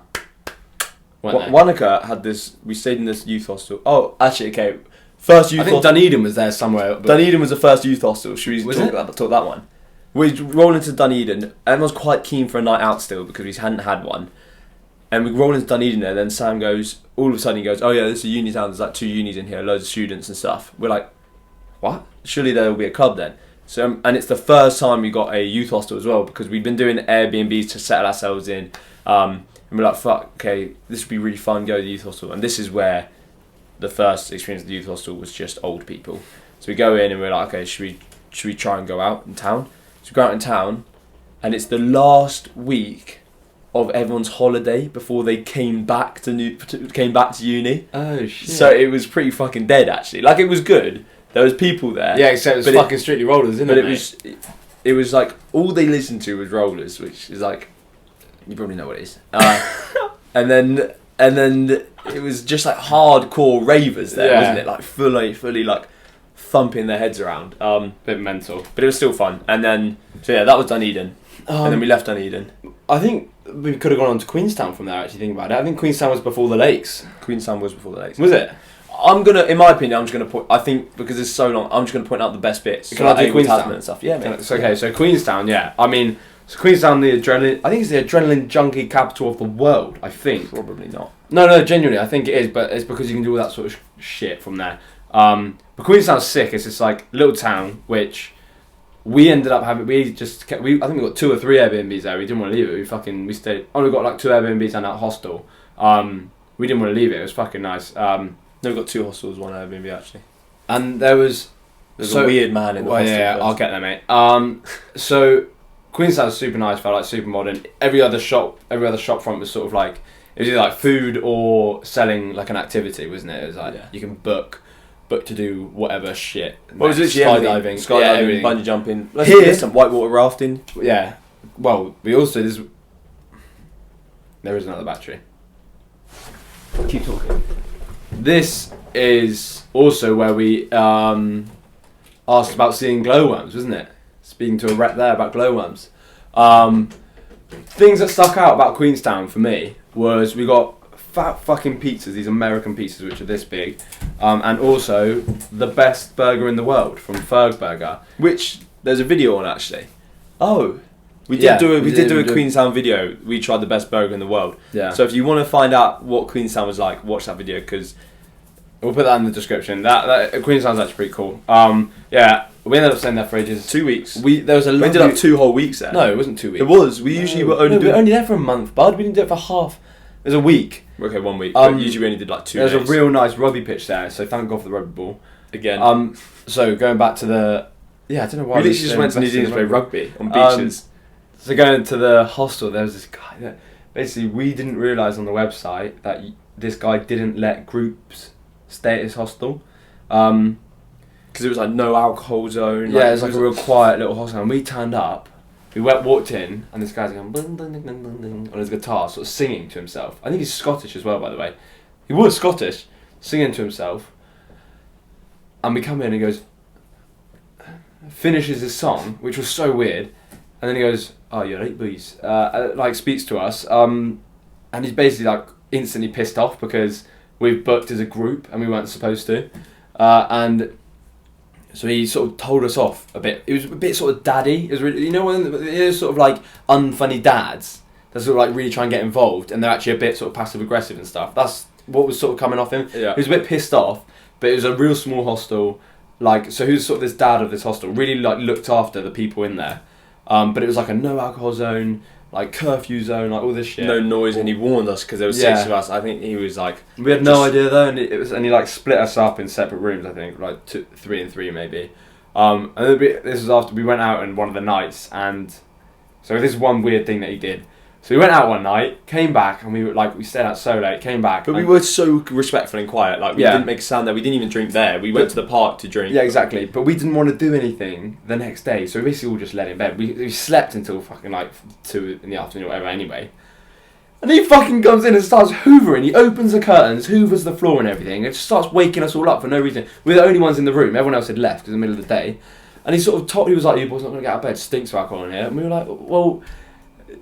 [SPEAKER 2] Wanaka had this. We stayed in this youth hostel. Oh, actually, okay. First youth.
[SPEAKER 1] I think Dunedin was there somewhere.
[SPEAKER 2] Dunedin was the first youth hostel. Should we talk that one? We roll into Dunedin. Everyone's quite keen for a night out still because we hadn't had one. And we roll into Dunedin there, then Sam goes, all of a sudden he goes, "Oh yeah, this is a uni town, there's like 2 unis in here, loads of students and stuff." We're like, what? Surely there will be a club then. So, and it's the first time we got a youth hostel as well, because we'd been doing Airbnbs to settle ourselves in. And we're like, fuck, okay, this would be really fun, go to the youth hostel. And this is where the first experience of the youth hostel was just old people. So we go in and we're like, okay, should we try and go out in town? So we go out in town, and it's the last week of everyone's holiday before they came back to uni.
[SPEAKER 1] Oh shit!
[SPEAKER 2] So it was pretty fucking dead actually. Like, it was good. There was people there.
[SPEAKER 1] Yeah, except it was fucking Strictly Rollers, isn't it?
[SPEAKER 2] But it was like all they listened to was Rollers, which is like, you probably know what it is. and then it was just like hardcore ravers there, wasn't it? Like fully like thumping their heads around.
[SPEAKER 1] Bit mental,
[SPEAKER 2] but it was still fun. And then that was Dunedin, and then we left Dunedin.
[SPEAKER 1] I think we could have gone on to Queenstown from there. Actually, thinking about it, I think Queenstown was before the lakes.
[SPEAKER 2] Queenstown was before the lakes.
[SPEAKER 1] Was it?
[SPEAKER 2] In my opinion, I'm just gonna point. I think because it's so long, I'm just gonna point out the best bits.
[SPEAKER 1] Can I do Queenstown
[SPEAKER 2] and stuff? Yeah, mate.
[SPEAKER 1] It's okay. So Queenstown, yeah. I mean, so Queenstown, I think it's the adrenaline junkie capital of the world. I think.
[SPEAKER 2] Probably not.
[SPEAKER 1] No, genuinely, I think it is. But it's because you can do all that sort of shit from there. But Queenstown's sick. It's this like little town which we ended up having. I think we got 2 or 3 Airbnbs there. We didn't want to leave it. We stayed. We got like 2 Airbnbs and that hostel. We didn't want to leave it. It was fucking nice.
[SPEAKER 2] No, we got 2 hostels, 1 Airbnb actually.
[SPEAKER 1] And there's
[SPEAKER 2] a weird man in the hostel.
[SPEAKER 1] Yeah, I'll get there, mate. So Queenstown's super nice, felt like super modern. Every other shop front was sort of like, it was either like food or selling like an activity, wasn't it? It was like you can book to do whatever shit.
[SPEAKER 2] What was it?
[SPEAKER 1] Skydiving,
[SPEAKER 2] bungee jumping. Here's some whitewater rafting.
[SPEAKER 1] Yeah. Well, we also there is another battery.
[SPEAKER 2] Keep talking.
[SPEAKER 1] This is also where we asked about seeing glowworms, wasn't it? Speaking to a rep there about glowworms. things that stuck out about Queenstown for me was we got fat fucking pizzas, these American pizzas which are this big, and also the best burger in the world from Ferg Burger,
[SPEAKER 2] which there's a video on actually. Oh, we did
[SPEAKER 1] Yeah,
[SPEAKER 2] do
[SPEAKER 1] we
[SPEAKER 2] a
[SPEAKER 1] did.
[SPEAKER 2] Queenstown video. We tried the best burger in the world.
[SPEAKER 1] Yeah.
[SPEAKER 2] So if you want to find out what Queenstown was like, watch that video because
[SPEAKER 1] We'll put that in the description. That Queenstown's actually pretty cool. Yeah, we ended up staying there for ages.
[SPEAKER 2] 2 weeks.
[SPEAKER 1] There was a
[SPEAKER 2] We ended up 2 whole weeks there.
[SPEAKER 1] No, it wasn't 2 weeks.
[SPEAKER 2] It was. We usually were only
[SPEAKER 1] we were only there for a month, bud. We didn't do it for half. It was a week.
[SPEAKER 2] Okay, 1 week. But usually we only did like 2 days.
[SPEAKER 1] There was a real nice rugby pitch there, so thank God for the rugby ball.
[SPEAKER 2] Again.
[SPEAKER 1] So going back to the... Yeah, I don't know why...
[SPEAKER 2] We literally just went to New Zealand to play rugby on beaches.
[SPEAKER 1] So going to the hostel, there was this guy that... Basically, we didn't realise on the website that this guy didn't let groups stay at his hostel.
[SPEAKER 2] Because it was like no alcohol zone.
[SPEAKER 1] Yeah, it was like a real quiet little hostel. And we turned up, walked in, and this guy's going ding, ding, ding, ding, ding, on his guitar, sort of singing to himself. I think he's Scottish as well, by the way. He was Scottish, singing to himself. And we come in and he goes, finishes his song, which was so weird. And then he goes, "Oh, you're right, boys." Like speaks to us. And he's basically like instantly pissed off because we've booked as a group and we weren't supposed to. And so he sort of told us off a bit. It was a bit sort of daddy. It was really, when there's sort of like unfunny dads that sort of like really try and get involved, and they're actually a bit sort of passive aggressive and stuff. That's what was sort of coming off him.
[SPEAKER 2] Yeah.
[SPEAKER 1] He was a bit pissed off, but it was a real small hostel. Like, so he was sort of this dad of this hostel, really like looked after the people in there. But it was like a no alcohol zone, like curfew zone, like all this shit.
[SPEAKER 2] No noise, and he warned us because there were 6 of us. I think he was like...
[SPEAKER 1] We had no idea though, and he like split us up in separate rooms. I think like 3 and 3 maybe. And then this was after we went out on one of the nights, and so this is one weird thing that he did. So we went out one night, came back, and we stayed out so late, came back.
[SPEAKER 2] But we were so respectful and quiet. Like, we didn't make a sound there. We didn't even drink there. We went to the park to drink.
[SPEAKER 1] Yeah, exactly. But we didn't want to do anything the next day, so we basically all just lay in bed. We slept until fucking like 2 in the afternoon or whatever anyway. And he fucking comes in and starts hoovering. He opens the curtains, hoovers the floor and everything, and just starts waking us all up for no reason. We're the only ones in the room. Everyone else had left because it was the middle of the day. And he sort of he was like, "You boys not going to get out of bed. Stinks of alcohol in here." And we were like, "Well,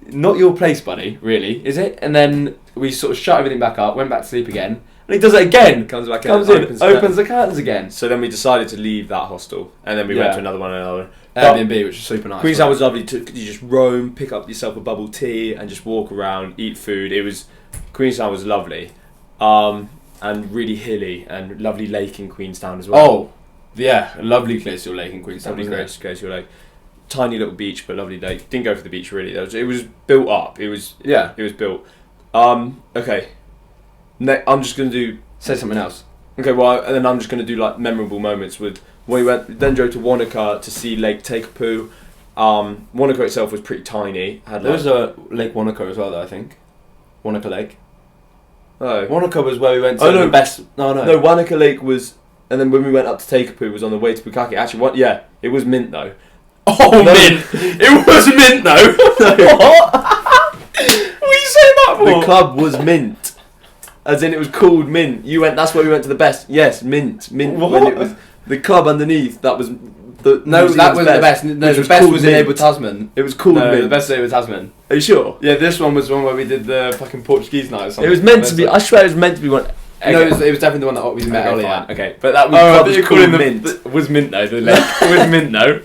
[SPEAKER 1] not your place, buddy, really, is it?" And then we sort of shut everything back up, went back to sleep again, and he does it again.
[SPEAKER 2] Comes in,
[SPEAKER 1] opens the curtains again.
[SPEAKER 2] So then we decided to leave that hostel, and then we went to another one.
[SPEAKER 1] Airbnb, which was super nice.
[SPEAKER 2] Queenstown was lovely. You just roam, pick up yourself a bubble tea, and just walk around, eat food. Queenstown was lovely, and really hilly, and lovely lake in Queenstown as well.
[SPEAKER 1] Oh, yeah, a lovely Glacial Lake in Queenstown.
[SPEAKER 2] Glacial Lake. Tiny little beach, but lovely lake. Didn't go for the beach really. It was built up. It was built. Okay. I'm just gonna
[SPEAKER 1] say something else.
[SPEAKER 2] Okay, well, and then I'm just gonna do like memorable moments with when we then drove to Wanaka to see Lake Takapoo. Wanaka itself was pretty tiny.
[SPEAKER 1] There was a Lake Wanaka as well, though. I think Wanaka Lake.
[SPEAKER 2] Oh,
[SPEAKER 1] Wanaka was where we went to the best. No,
[SPEAKER 2] Wanaka Lake was, and then when we went up to Takapoo was on the way to Pukaki. Actually, it was mint though.
[SPEAKER 1] Oh, no. Mint! It was mint though. What? What are you saying that for?
[SPEAKER 2] The club was mint, as in it was called Mint. That's where we went to the best. Yes, Mint.
[SPEAKER 1] What?
[SPEAKER 2] When it was the club underneath. That was the
[SPEAKER 1] that wasn't the best. No, the best was in Abel Tasman.
[SPEAKER 2] It was called Mint.
[SPEAKER 1] The best was in Abel Tasman.
[SPEAKER 2] Are you sure?
[SPEAKER 1] Yeah, this one was the one where we did the fucking Portuguese night or something.
[SPEAKER 2] It was meant to be. I swear it was meant to be one.
[SPEAKER 1] No, it was definitely the one that we met earlier.
[SPEAKER 2] Fine. Okay, but that was called Mint.
[SPEAKER 1] Was Mint though? The lake was Mint though.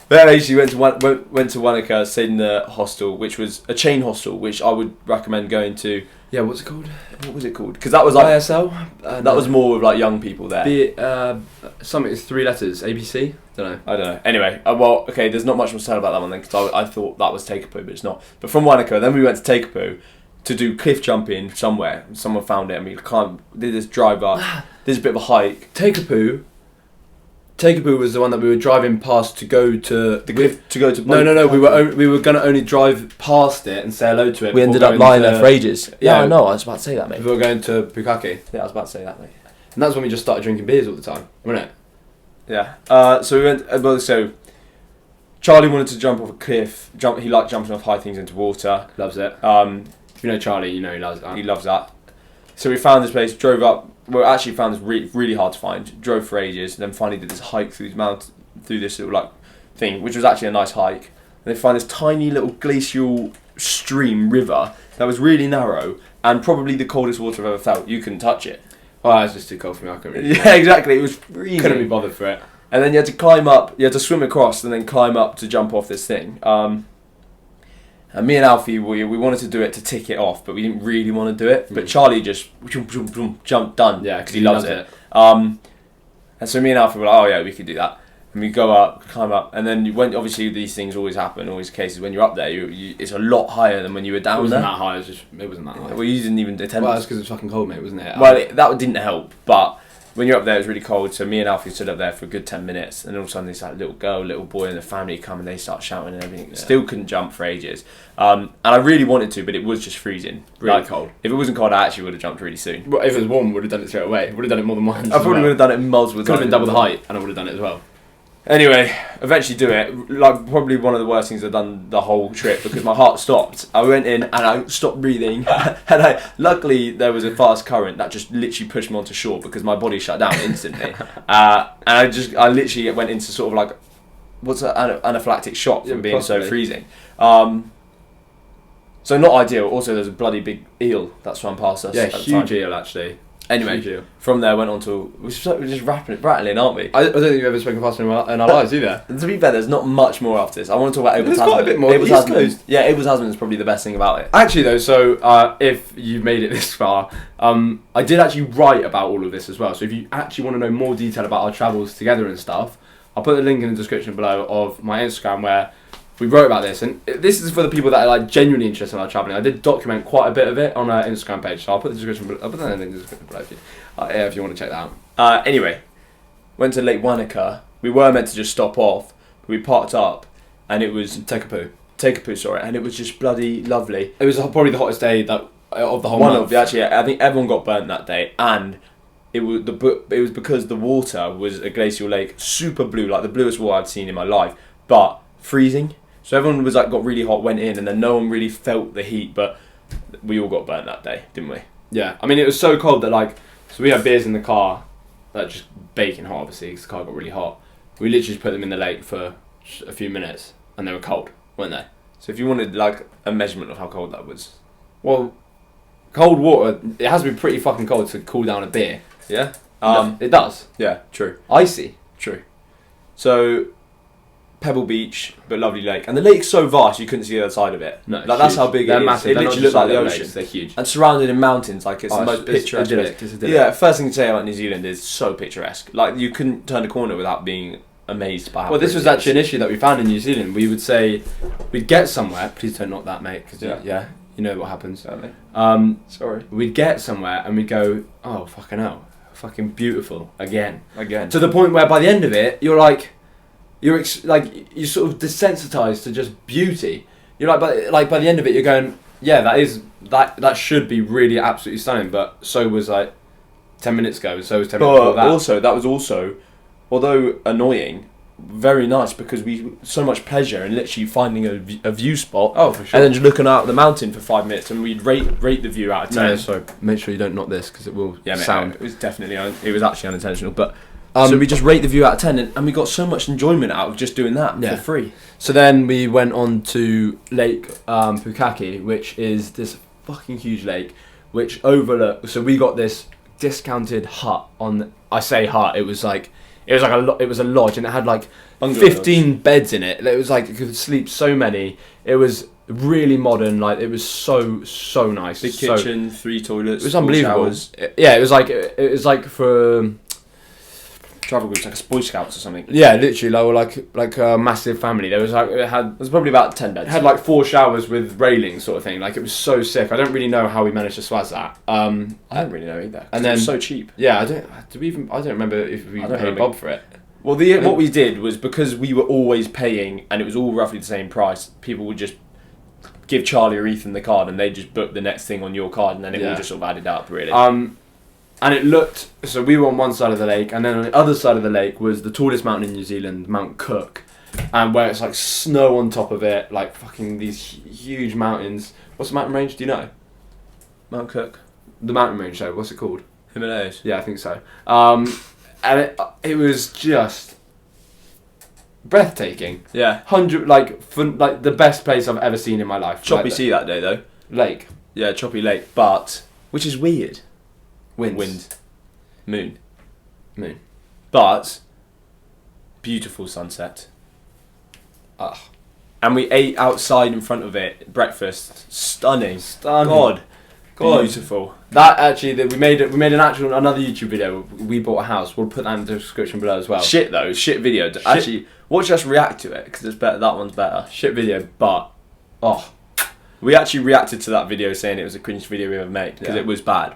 [SPEAKER 2] Then I actually went to Wanaka, stayed in the hostel, which was a chain hostel, which I would recommend going to.
[SPEAKER 1] Yeah, what's it called?
[SPEAKER 2] What was it called? Because that was like
[SPEAKER 1] ISL.
[SPEAKER 2] That was more with like young people there.
[SPEAKER 1] Something is 3 letters. ABC.
[SPEAKER 2] I don't know. Anyway, well, okay. There's not much more to say about that one then, because I thought that was Takapoo, but it's not. But from Wanaka, then we went to Takapoo to do cliff jumping somewhere. Someone found it, and we did this drive up. There's a bit of a hike.
[SPEAKER 1] Takapoo was the one that we were driving past to go to
[SPEAKER 2] the cliff to go to.
[SPEAKER 1] No. We were going to only drive past it and say hello to it.
[SPEAKER 2] We ended up lying there for ages. Yeah, I know. I was about to say that, mate.
[SPEAKER 1] We were going to Pukaki.
[SPEAKER 2] Yeah, I was about to say that, mate.
[SPEAKER 1] And that's when we just started drinking beers all the time, wasn't it?
[SPEAKER 2] Yeah. So we went. So Charlie wanted to jump off a cliff. He liked jumping off high things into water.
[SPEAKER 1] Loves it. If you know Charlie, you know he loves that.
[SPEAKER 2] He loves that. So we found this place. Drove up. Well, actually found this really hard to find. Drove for ages, and then finally did this hike through these mountains, through this little like thing, which was actually a nice hike. and they find this tiny little glacial stream river that was really narrow and probably the coldest water I've ever felt. You couldn't touch it.
[SPEAKER 1] Oh, it's just too cold for me. I couldn't really.
[SPEAKER 2] Yeah, exactly. It was freezing.
[SPEAKER 1] Couldn't be bothered for it.
[SPEAKER 2] And then you had to climb up. You had to swim across and then climb up to jump off this thing. And me and Alfie, we wanted to do it to tick it off, but we didn't really want to do it. But Charlie just jumped, done.
[SPEAKER 1] Yeah,
[SPEAKER 2] because he loves it. And so me and Alfie were like, oh yeah, we could do that. And we go up, climb up, and then obviously these things always happen, always cases when you're up there, it's a lot higher than when you were down there.
[SPEAKER 1] It wasn't that high.
[SPEAKER 2] Well, you didn't even attempt.
[SPEAKER 1] Well, that's because it's fucking cold, mate, wasn't it?
[SPEAKER 2] Well, that didn't help, but when you're up there, it was really cold, so me and Alfie stood up there for a good 10 minutes, and all of a sudden this like little boy and the family come and they start shouting and everything. Yeah. Still couldn't jump for ages. And I really wanted to, but it was just freezing.
[SPEAKER 1] Really cold.
[SPEAKER 2] If it wasn't cold, I actually would have jumped really soon.
[SPEAKER 1] Well, if it was warm, we would have done it straight away. Would have done it more than once.
[SPEAKER 2] I probably would have done it multiple times.
[SPEAKER 1] Could have been double the height, and I would have done it as well.
[SPEAKER 2] Anyway, eventually do it. Like probably one of the worst things I've done the whole trip because my heart stopped. I went in and I stopped breathing, and luckily there was a fast current that just literally pushed me onto shore because my body shut down instantly. And I literally went into sort of like what's an anaphylactic shock from being so freezing. So not ideal. Also, there's a bloody big eel that swam past us.
[SPEAKER 1] Yeah, huge eel actually.
[SPEAKER 2] Anyway, from there went on to... We're just rattling, aren't we?
[SPEAKER 1] I don't think we've ever spoken faster in our lives either.
[SPEAKER 2] To be fair, there's not much more after this. I want to talk about Abel Tasman.
[SPEAKER 1] There's quite a bit more.
[SPEAKER 2] East Coast. Yeah, Abel Tasman is probably the best thing about it.
[SPEAKER 1] Actually though, so if you've made it this far, I did actually write about all of this as well. So if you actually want to know more detail about our travels together and stuff, I'll put the link in the description below of my Instagram where we wrote about this, and this is for the people that are like genuinely interested in our travelling. I did document quite a bit of it on our Instagram page, so I'll put the description. I'll put that in the description below if you want to check that
[SPEAKER 2] out. Anyway, went to Lake Wanaka. We were meant to just stop off, but we parked up, and it was Takapoo, sorry, and it was just bloody lovely.
[SPEAKER 1] It was probably the hottest day of the whole month.
[SPEAKER 2] Actually, I think everyone got burnt that day, and it was because the water was a glacial lake, super blue, like the bluest water I've seen in my life, but freezing. So everyone was like got really hot, went in, and then no one really felt the heat, but we all got burnt that day, didn't we?
[SPEAKER 1] Yeah, I mean it was so cold that so we had beers in the car, that just baking hot obviously because the car got really hot. We literally just put them in the lake for a few minutes, and they were cold, weren't they?
[SPEAKER 2] So if you wanted like a measurement of how cold that was,
[SPEAKER 1] well, cold water, it has to be pretty fucking cold to cool down a beer.
[SPEAKER 2] Yeah.
[SPEAKER 1] It does.
[SPEAKER 2] Yeah, true.
[SPEAKER 1] Icy.
[SPEAKER 2] True. So Pebble Beach, but lovely lake, and the lake's so vast you couldn't see the other side of it.
[SPEAKER 1] No,
[SPEAKER 2] like that's how big it is.
[SPEAKER 1] Massive.
[SPEAKER 2] It literally looked like the ocean.
[SPEAKER 1] Lakes. They're huge
[SPEAKER 2] and surrounded in mountains. Like it's the most picturesque.
[SPEAKER 1] It's idyllic.
[SPEAKER 2] Yeah, first thing to say about New Zealand is so picturesque. Like you couldn't turn a corner without being amazed by how.
[SPEAKER 1] Well, this was actually an issue that we found in New Zealand. We would say we'd get somewhere. Please don't knock that, mate, because yeah, you know what happens.
[SPEAKER 2] Sorry.
[SPEAKER 1] We'd get somewhere and we'd go, oh fucking hell, fucking beautiful again. To the point where by the end of it, you're like. You're sort of desensitized to just beauty. You're like by the end of it, you're going, yeah, that should be really absolutely stunning. But so was 10 minutes ago, and so was 10 minutes before that.
[SPEAKER 2] That was also, although annoying, very nice because we so much pleasure in literally finding a view spot.
[SPEAKER 1] Oh, for sure.
[SPEAKER 2] And then just looking out at the mountain for 5 minutes, and we'd rate the view out of 10.
[SPEAKER 1] No, sorry. Make sure you don't knock this because it will sound.
[SPEAKER 2] It was definitely it was actually unintentional, but. So we just rate the view out of 10, and we got so much enjoyment out of just doing that for free.
[SPEAKER 1] So then we went on to Lake Pukaki, which is this fucking huge lake, which overlooks. So we got this discounted hut on. I say hut. It was a lodge, and it had like 15 beds in it. It was like you could sleep so many. It was really modern. Like it was so nice.
[SPEAKER 2] Big kitchen, 3 toilets.
[SPEAKER 1] It was unbelievable. Yeah, it was like for.
[SPEAKER 2] Travel groups like a Boy Scouts or something.
[SPEAKER 1] Yeah, literally, like a massive family. There was
[SPEAKER 2] probably about 10 beds.
[SPEAKER 1] It had like 4 showers with railings, sort of thing. Like it was so sick. I don't really know how we managed to swazz that. I
[SPEAKER 2] don't really know either.
[SPEAKER 1] And then
[SPEAKER 2] it was so cheap.
[SPEAKER 1] Yeah, I don't remember if we paid Bob for it.
[SPEAKER 2] Well, what we did was because we were always paying, and it was all roughly the same price. People would just give Charlie or Ethan the card, and they just book the next thing on your card, and then it all just sort of added up, really.
[SPEAKER 1] And it looked, so we were on one side of the lake, and then on the other side of the lake was the tallest mountain in New Zealand, Mount Cook, and where it's like snow on top of it, like fucking these huge mountains. What's the mountain range? Do you know?
[SPEAKER 2] Mount Cook.
[SPEAKER 1] The mountain range, so what's it called?
[SPEAKER 2] Himalayas.
[SPEAKER 1] Yeah, I think so. And it was just breathtaking.
[SPEAKER 2] Yeah.
[SPEAKER 1] 100 like the best place I've ever seen in my life.
[SPEAKER 2] Choppy
[SPEAKER 1] like,
[SPEAKER 2] sea that day though.
[SPEAKER 1] Lake.
[SPEAKER 2] Yeah, choppy lake, but which is weird.
[SPEAKER 1] Wind.
[SPEAKER 2] Moon.
[SPEAKER 1] Moon.
[SPEAKER 2] But beautiful sunset.
[SPEAKER 1] Ugh.
[SPEAKER 2] And we ate outside in front of it, breakfast. Stunning.
[SPEAKER 1] God.
[SPEAKER 2] Beautiful.
[SPEAKER 1] That actually, we made another YouTube video. We bought a house. We'll put that in the description below as well.
[SPEAKER 2] Shit though, shit video. Actually, watch us react to it because it's better. That one's better.
[SPEAKER 1] Shit video, but
[SPEAKER 2] we actually reacted to that video saying it was the cringe video we ever made because it was bad.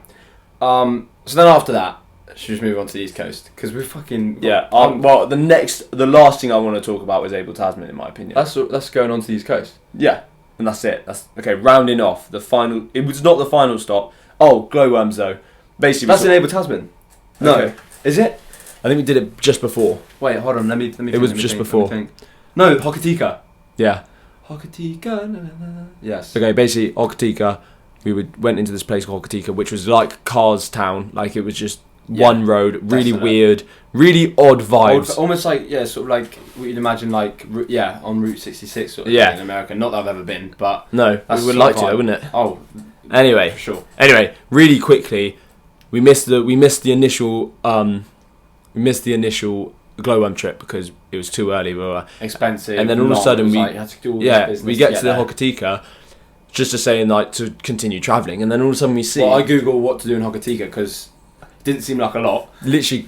[SPEAKER 1] So then after that, should we just move on to the East Coast because we're fucking
[SPEAKER 2] well, the last thing I want to talk about was Abel Tasman, in my opinion.
[SPEAKER 1] That's going on to the East Coast.
[SPEAKER 2] Yeah, and that's it. That's okay. Rounding off the final. It was not the final stop. Oh, glowworms though. Basically,
[SPEAKER 1] that's in Abel Tasman. No,
[SPEAKER 2] okay.
[SPEAKER 1] Is it?
[SPEAKER 2] I think we did it just before.
[SPEAKER 1] Wait, hold on. Let me.
[SPEAKER 2] It was just before.
[SPEAKER 1] No, Hokitika.
[SPEAKER 2] Yeah.
[SPEAKER 1] Hokitika. Na, na, na. Yes.
[SPEAKER 2] Okay, basically, Hokitika. We went into this place called Hokitika, which was like Cars Town. Like it was just one road, really weird, really odd vibes.
[SPEAKER 1] Almost like sort of like what you'd imagine, like on Route 66 sort of thing in America. Not that I've ever been, but
[SPEAKER 2] no, we would like to, wouldn't it?
[SPEAKER 1] Oh,
[SPEAKER 2] anyway,
[SPEAKER 1] for sure.
[SPEAKER 2] Anyway, really quickly, we missed the initial glowworm trip because it was too early. We were
[SPEAKER 1] expensive,
[SPEAKER 2] and then all of a sudden
[SPEAKER 1] you had to do all this business
[SPEAKER 2] we get to the
[SPEAKER 1] there.
[SPEAKER 2] Hokitika. Just to say, like, to continue travelling, and then all of a sudden we see.
[SPEAKER 1] Well, I Google what to do in Hokitika because it didn't seem like a lot.
[SPEAKER 2] Literally,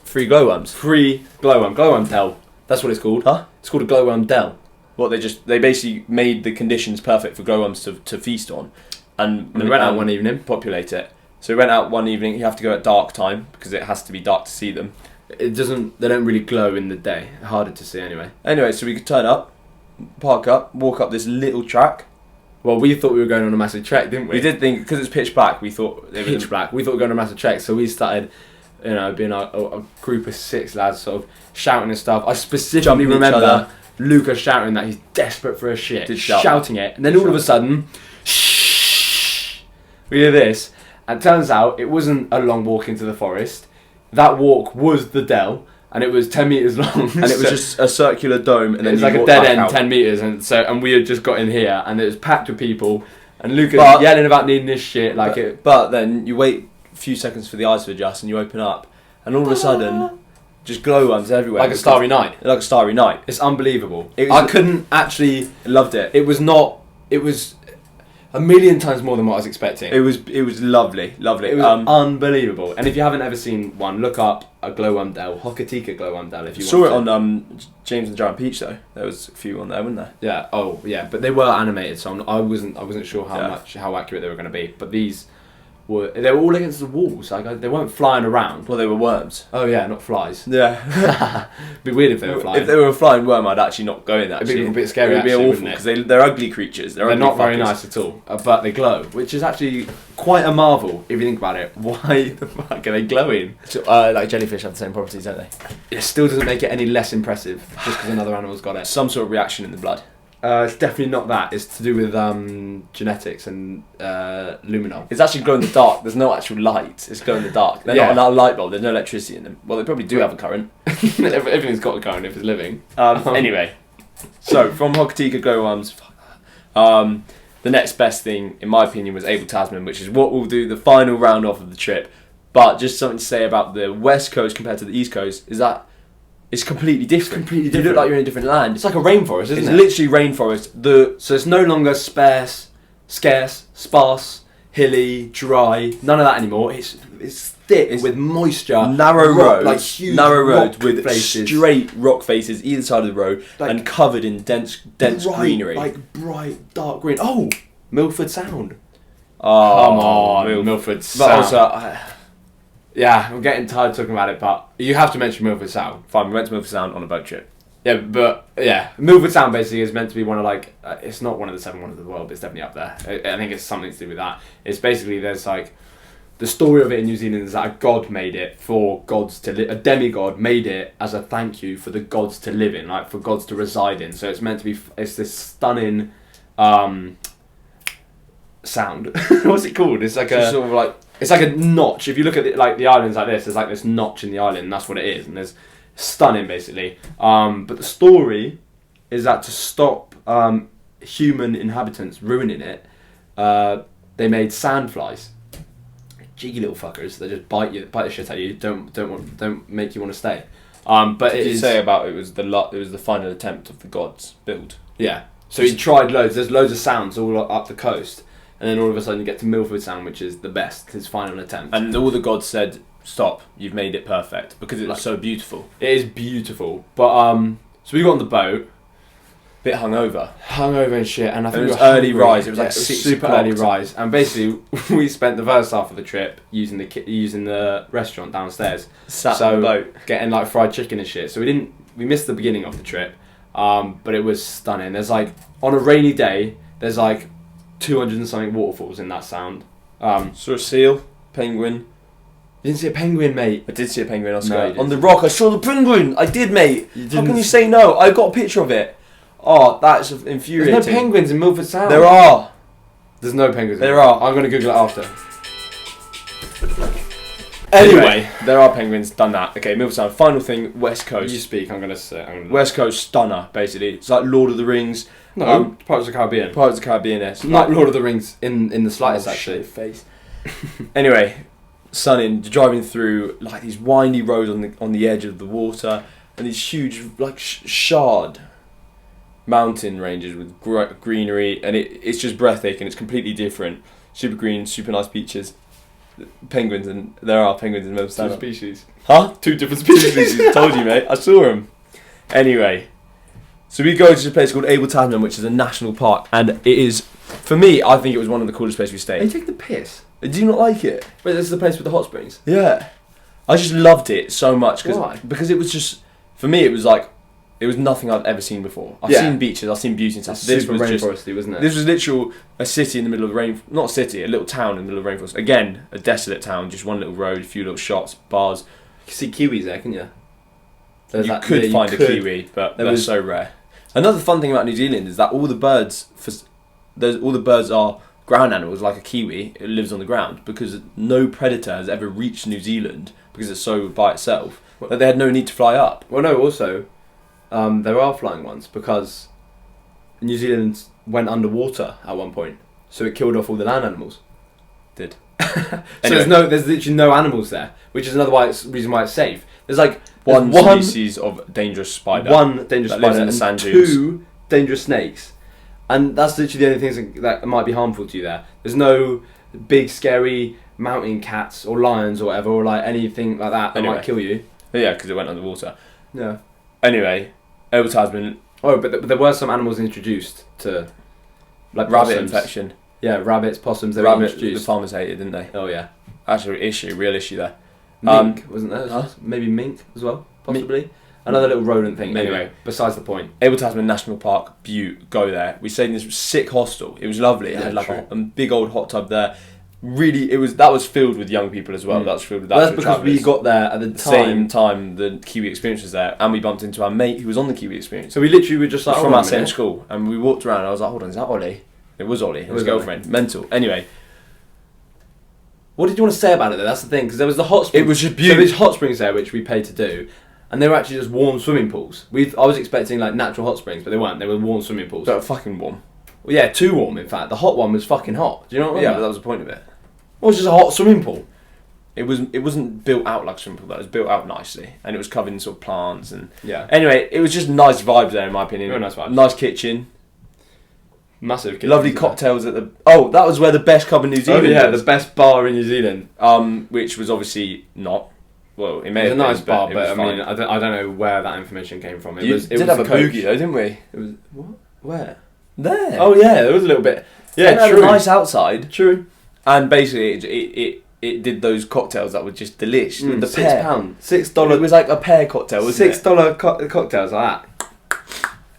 [SPEAKER 2] 3 glowworms.
[SPEAKER 1] 3 glowworm dell. That's what it's called.
[SPEAKER 2] Huh?
[SPEAKER 1] It's called a glowworm dell.
[SPEAKER 2] What they basically made the conditions perfect for glowworms to feast on, and
[SPEAKER 1] we went out one evening,
[SPEAKER 2] populate it. So we went out one evening. You have to go at dark time because it has to be dark to see them.
[SPEAKER 1] They don't really glow in the day. Harder to see anyway.
[SPEAKER 2] Anyway, so we could turn up, park up, walk up this little track.
[SPEAKER 1] Well, we thought we were going on a massive trek, didn't we?
[SPEAKER 2] We did think, because it's pitch black, we thought...
[SPEAKER 1] Pitch black. We thought we were going on a massive trek, so we started, being a group of 6 lads sort of shouting and stuff. I specifically remember Luca shouting that he's desperate for a shit. Shouting it. And then all of a sudden, shh, we hear this. And it turns out it wasn't a long walk into the forest. That walk was the dell. And it was 10 metres long.
[SPEAKER 2] And it was just a circular dome. And then
[SPEAKER 1] it was like a dead end, 10 metres. And we had just got in here and it was packed with people. And Lucas yelling about needing this shit.
[SPEAKER 2] But then you wait a few seconds for the eyes to adjust and you open up. And all of a sudden, just glowworms everywhere.
[SPEAKER 1] Like a starry night.
[SPEAKER 2] Like a starry night.
[SPEAKER 1] It's unbelievable. I couldn't actually...
[SPEAKER 2] Loved it.
[SPEAKER 1] It was a million times more than what I was expecting.
[SPEAKER 2] It was lovely.
[SPEAKER 1] It was unbelievable. And if you haven't ever seen one, look up a glowworm dell, Hokitika glowworm dell. If you
[SPEAKER 2] saw it on James and the Giant Peach though. There was a few on there, weren't there?
[SPEAKER 1] Yeah. Oh yeah. But they were animated, so I wasn't sure how accurate they were going to be. But these they were all against the walls. Like they weren't flying around.
[SPEAKER 2] Well, they were worms.
[SPEAKER 1] Oh yeah, not flies.
[SPEAKER 2] Yeah.
[SPEAKER 1] It'd be weird if they were flying.
[SPEAKER 2] If they were a flying worm, I'd actually not go in. Actually,
[SPEAKER 1] it'd be a bit scary.
[SPEAKER 2] It'd be awful because they're ugly creatures. They're
[SPEAKER 1] not very nice at all. But they glow, which is actually quite a marvel if you think about it. Why the fuck are they glowing?
[SPEAKER 2] Like jellyfish have the same properties, don't they?
[SPEAKER 1] It still doesn't make it any less impressive just because another animal's got it.
[SPEAKER 2] Some sort of reaction in the blood.
[SPEAKER 1] It's definitely not that. It's to do with genetics and luminol.
[SPEAKER 2] It's actually glow in the dark. There's no actual not It's glow in the dark. They're not a light bulb. There's no electricity in them. Well, they probably do have a current.
[SPEAKER 1] Everything's got a current if it's living.
[SPEAKER 2] Anyway, so from Hokitika glowworms, the next best thing, in my opinion, was Abel Tasman, which is what we'll do the final round off of the trip. But just something to say about the West Coast compared to the East Coast is that it's completely different. You look like you're in a different land.
[SPEAKER 1] It's like a rainforest, isn't it?
[SPEAKER 2] It's literally rainforest.
[SPEAKER 1] So it's no longer scarce, sparse, hilly, dry. None of that anymore. It's thick with moisture.
[SPEAKER 2] Narrow roads,
[SPEAKER 1] like huge
[SPEAKER 2] with straight rock faces either side of the road, and covered in dense greenery.
[SPEAKER 1] Like bright, dark green. Oh, Milford Sound.
[SPEAKER 2] Oh,
[SPEAKER 1] come on, Milford Sound. But also, yeah, I'm getting tired of talking about it, but you have to mention Milford Sound.
[SPEAKER 2] Fine, we went to Milford Sound on a boat trip.
[SPEAKER 1] Yeah, but Milford Sound basically is meant to be one of it's not one of the 7 wonders of the world, but it's definitely up there. I think it's something to do with that. It's basically, there's the story of it in New Zealand is that a god made it for gods to live. A demigod made it as a thank you for the gods to live in, for gods to reside in. So it's meant to be, it's this stunning sound. What's it called? It's like sort of it's like a notch. If you look at the islands like this, there's like this notch in the island, and that's what it is. And Stunning, basically. But the story is that to stop human inhabitants ruining it, they made sandflies. Cheeky little fuckers. They just bite the shit out of you. Don't make you want to stay. But
[SPEAKER 2] Did you say about it was the final attempt of the gods build?
[SPEAKER 1] Yeah. So he tried loads. There's loads of sounds all up the coast, and then all of a sudden you get to Milford Sound, which is the best. His final attempt.
[SPEAKER 2] And all the gods said, "Stop! You've made it perfect," because it was so beautiful.
[SPEAKER 1] It is beautiful. But so we got on the boat.
[SPEAKER 2] Bit hungover
[SPEAKER 1] And shit, and I think
[SPEAKER 2] it was
[SPEAKER 1] we were
[SPEAKER 2] early
[SPEAKER 1] hungry.
[SPEAKER 2] rise. It was like 6
[SPEAKER 1] super
[SPEAKER 2] o'clock.
[SPEAKER 1] early rise, and basically we spent the first half of the trip using the restaurant downstairs.
[SPEAKER 2] Sat on the boat,
[SPEAKER 1] getting like fried chicken and shit. So we missed the beginning of the trip, but it was stunning. There's like on a rainy day, there's like 200 and something waterfalls in that sound.
[SPEAKER 2] Saw a seal, penguin.
[SPEAKER 1] You didn't see a penguin, mate?
[SPEAKER 2] I did see a penguin.
[SPEAKER 1] No,
[SPEAKER 2] on the rock. I saw the penguin. I did, mate.
[SPEAKER 1] You
[SPEAKER 2] How can you say no? I got a picture of it. Oh, that's infuriating.
[SPEAKER 1] There's no penguins in Milford Sound.
[SPEAKER 2] There are.
[SPEAKER 1] There's no penguins.
[SPEAKER 2] There are.
[SPEAKER 1] I'm gonna Google it after.
[SPEAKER 2] Anyway, there are penguins. Done that. Okay, Milford Sound. Final thing, West Coast.
[SPEAKER 1] You speak. I'm gonna say.
[SPEAKER 2] West Coast stunner, basically. It's like Lord of the Rings.
[SPEAKER 1] No, Pirates of the Caribbean.
[SPEAKER 2] Pirates of the Caribbean-esque.
[SPEAKER 1] Not Lord of the Rings in the slightest, actually.
[SPEAKER 2] Shit face. Anyway, stunning. Driving through like these windy roads on the edge of the water, and these huge like shard mountain ranges with greenery, and it's just breathtaking. It's completely different. Super green, super nice beaches. Penguins, and there are penguins in Milford Sound.
[SPEAKER 1] Two species.
[SPEAKER 2] Huh?
[SPEAKER 1] Two different species.
[SPEAKER 2] Told you, mate. I saw them. Anyway, so we go to a place called Abel Tasman, which is a national park, and it is, for me, I think it was one of the coolest places we
[SPEAKER 1] Are you
[SPEAKER 2] stayed.
[SPEAKER 1] taking the piss?
[SPEAKER 2] Do you not like it?
[SPEAKER 1] Wait, this is the place with the hot springs?
[SPEAKER 2] Yeah. I just loved it so much.
[SPEAKER 1] Why?
[SPEAKER 2] Because it was just, for me, it was like, it was nothing I've ever seen before. I've seen beaches, I've seen beauty and stuff.
[SPEAKER 1] This was rainforesty, wasn't it?
[SPEAKER 2] This was literally a city in the middle of the rain. Not a city, a little town in the middle of the rainforest. Again, a desolate town, just one little road, a few little shops, bars.
[SPEAKER 1] You can see kiwis there, can you?
[SPEAKER 2] You could find a kiwi, but they're so rare. Another fun thing about New Zealand is that all the birds are ground animals, like a kiwi. It lives on the ground because no predator has ever reached New Zealand because it's so by itself that they had no need to fly up.
[SPEAKER 1] Well, no, also, there are flying ones because New Zealand went underwater at one point, so it killed off all the land animals.
[SPEAKER 2] Did.
[SPEAKER 1] So
[SPEAKER 2] Anyway.
[SPEAKER 1] there's literally no animals there, which is another reason why it's safe. There's like
[SPEAKER 2] One species of dangerous spider.
[SPEAKER 1] One dangerous
[SPEAKER 2] that lives
[SPEAKER 1] spider
[SPEAKER 2] in the
[SPEAKER 1] and
[SPEAKER 2] sand dunes.
[SPEAKER 1] 2 dangerous snakes, and that's literally the only things that might be harmful to you there. There's no big scary mountain cats or lions or whatever, or like anything like that
[SPEAKER 2] Anyway.
[SPEAKER 1] might kill you.
[SPEAKER 2] Yeah, because it went underwater.
[SPEAKER 1] Yeah.
[SPEAKER 2] Anyway, Abel Tasman,
[SPEAKER 1] Oh, but there were some animals introduced to, like
[SPEAKER 2] rabbit
[SPEAKER 1] possums.
[SPEAKER 2] infection.
[SPEAKER 1] Yeah, rabbits, possums. They were
[SPEAKER 2] Rabbit, the
[SPEAKER 1] introduced.
[SPEAKER 2] farmers hated, didn't they?
[SPEAKER 1] Oh yeah.
[SPEAKER 2] Actually, real issue there.
[SPEAKER 1] Mink wasn't there?
[SPEAKER 2] Huh?
[SPEAKER 1] Maybe mink as well, possibly. Another little rodent thing.
[SPEAKER 2] Maybe.
[SPEAKER 1] Anyway, besides the point.
[SPEAKER 2] Abel Tasman National Park, Butte, go there. We stayed in this sick hostel. It was lovely. It
[SPEAKER 1] Yeah,
[SPEAKER 2] had like
[SPEAKER 1] true.
[SPEAKER 2] a big old hot tub there. Really, that was filled with young people as well.
[SPEAKER 1] Mm.
[SPEAKER 2] That was filled with
[SPEAKER 1] Well, that's
[SPEAKER 2] actual
[SPEAKER 1] because we
[SPEAKER 2] travellers.
[SPEAKER 1] got there at the
[SPEAKER 2] the same
[SPEAKER 1] time.
[SPEAKER 2] time the Kiwi Experience was there, and we bumped into our mate who was on the Kiwi Experience.
[SPEAKER 1] So we literally were just like,
[SPEAKER 2] from
[SPEAKER 1] hold on
[SPEAKER 2] our
[SPEAKER 1] a
[SPEAKER 2] same
[SPEAKER 1] minute.
[SPEAKER 2] school, and we walked around. And I was like, "Hold on, is that Ollie?" It was Ollie. His
[SPEAKER 1] was
[SPEAKER 2] girlfriend. Mental. Anyway,
[SPEAKER 1] What did you want to say about it though? That's the thing, because there was the hot springs.
[SPEAKER 2] it was just
[SPEAKER 1] So
[SPEAKER 2] beautiful.
[SPEAKER 1] there's hot springs there, which we paid to do, and they were actually just warm swimming pools. I was expecting like natural hot springs, but they weren't. They were warm swimming pools.
[SPEAKER 2] But fucking warm.
[SPEAKER 1] Well, yeah, too warm in fact. The hot one was fucking hot. Do you know what I mean?
[SPEAKER 2] Yeah, but that was the point of it.
[SPEAKER 1] Well, it was just a hot swimming pool.
[SPEAKER 2] It wasn't built out like a swimming pool. That was built out nicely, and it was covered in sort of plants and.
[SPEAKER 1] Yeah.
[SPEAKER 2] Anyway, it was just nice vibes there, in my opinion.
[SPEAKER 1] Very nice vibes.
[SPEAKER 2] Nice kitchen.
[SPEAKER 1] Massive. kitchen,
[SPEAKER 2] Lovely
[SPEAKER 1] isn't it?
[SPEAKER 2] cocktails at the. Oh, that was where the best club in New
[SPEAKER 1] Oh
[SPEAKER 2] Zealand
[SPEAKER 1] yeah,
[SPEAKER 2] was.
[SPEAKER 1] the best bar in New Zealand.
[SPEAKER 2] Which was obviously not. Well, it may
[SPEAKER 1] It was
[SPEAKER 2] have
[SPEAKER 1] a nice
[SPEAKER 2] been,
[SPEAKER 1] bar,
[SPEAKER 2] it
[SPEAKER 1] but
[SPEAKER 2] was
[SPEAKER 1] I mean,
[SPEAKER 2] fine.
[SPEAKER 1] I don't know where that information came from. It
[SPEAKER 2] You
[SPEAKER 1] was. It
[SPEAKER 2] did
[SPEAKER 1] was
[SPEAKER 2] have a
[SPEAKER 1] coach.
[SPEAKER 2] boogie though, didn't we?
[SPEAKER 1] It was what? Where?
[SPEAKER 2] There.
[SPEAKER 1] Oh yeah, there was a little bit. Yeah,
[SPEAKER 2] It had
[SPEAKER 1] true.
[SPEAKER 2] a nice outside,
[SPEAKER 1] True.
[SPEAKER 2] and basically it did those cocktails that were just delish. With the pear.
[SPEAKER 1] £6. $6.
[SPEAKER 2] It was like a pear cocktail, wasn't it?
[SPEAKER 1] $6 cocktails like that.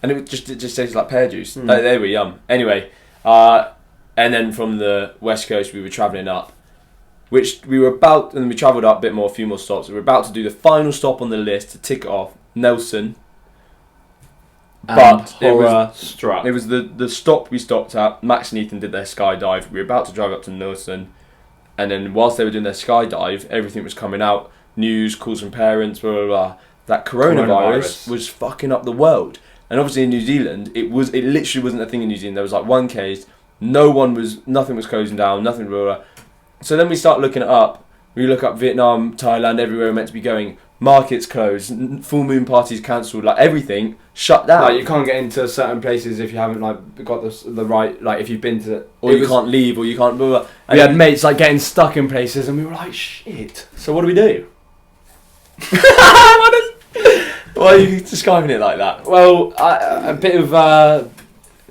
[SPEAKER 2] And it just tasted like pear juice.
[SPEAKER 1] Mm.
[SPEAKER 2] They were yum. Anyway, and then from the west coast we were travelling up, which we were about, and we travelled up a bit more, a few more stops. We were about to do the final stop on the list to tick it off, Nelson. But it was
[SPEAKER 1] struck.
[SPEAKER 2] It was the stop we stopped at. Max and Ethan did their skydive. We were about to drive up to Nelson, and then whilst they were doing their skydive, everything was coming out. News, calls from parents, blah blah blah. that coronavirus was fucking up the world. And obviously in New Zealand, it literally wasn't a thing in New Zealand. There was like one case, nothing was closing down, nothing. Blah, blah. So then we start looking it up. We look up Vietnam, Thailand, everywhere we're meant to be going. Markets closed, full moon parties cancelled, like everything shut down.
[SPEAKER 1] Like you can't get into certain places if you haven't like got the right, like if you've been to,
[SPEAKER 2] or you can't leave, or you can't. Blah, blah.
[SPEAKER 1] And we had mates like getting stuck in places, and we were like, shit. So what do we do?
[SPEAKER 2] Why are you describing it like that?
[SPEAKER 1] Well, a bit of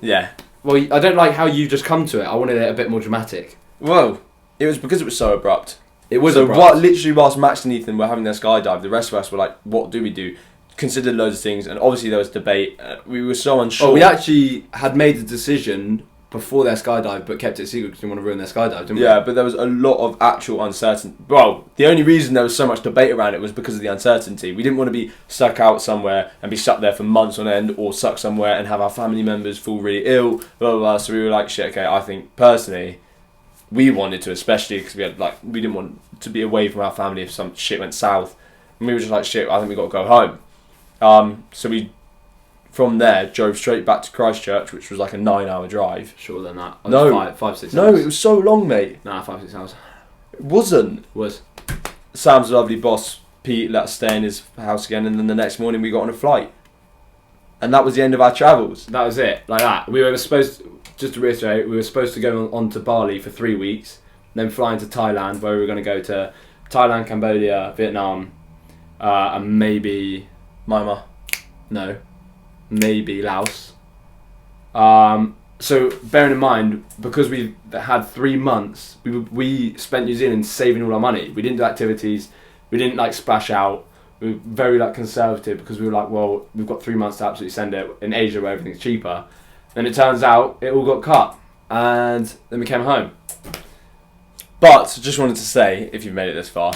[SPEAKER 2] yeah.
[SPEAKER 1] Well, I don't like how you just come to it. I wanted it a bit more dramatic.
[SPEAKER 2] Well, it was because it was so abrupt.
[SPEAKER 1] It was
[SPEAKER 2] so
[SPEAKER 1] abrupt.
[SPEAKER 2] Literally whilst Max and Ethan were having their skydive, the rest of us were like, what do we do? Considered loads of things, and obviously there was debate. We were so unsure.
[SPEAKER 1] Oh, we actually had made the decision before their skydive, but kept it secret because we didn't want to ruin their skydive, didn't we?
[SPEAKER 2] Yeah, but there was a lot of actual uncertainty. Well, the only reason there was so much debate around it was because of the uncertainty. We didn't want to be stuck out somewhere and be stuck there for months on end, or stuck somewhere and have our family members fall really ill, blah, blah, blah. So we were like, shit, okay, I think personally, we wanted to, especially because we didn't want to be away from our family if some shit went south. And we were just like, shit, I think we got to go home. So we, from there, drove straight back to Christchurch, which was like a 9-hour drive.
[SPEAKER 1] Shorter than that.
[SPEAKER 2] No.
[SPEAKER 1] 5-6 hours.
[SPEAKER 2] No, it was so long, mate.
[SPEAKER 1] Nah, 5-6 hours.
[SPEAKER 2] It wasn't.
[SPEAKER 1] It was.
[SPEAKER 2] Sam's lovely boss, Pete, let us stay in his house again, and then the next morning we got on a flight. And that was the end of our travels.
[SPEAKER 1] That was it, like that. We were supposed to, just to reiterate, we were supposed to go on to Bali for 3 weeks, then fly into Thailand, where we were going to go to Thailand, Cambodia, Vietnam, and maybe
[SPEAKER 2] Myanmar.
[SPEAKER 1] No. Maybe Laos. So bearing in mind, because we had 3 months, we spent New Zealand saving all our money. We didn't do activities. We didn't like splash out. We were very like conservative because we were like, well, we've got 3 months to absolutely send it in Asia where everything's cheaper. Then it turns out it all got cut, and then we came home.
[SPEAKER 2] But just wanted to say, if you've made it this far,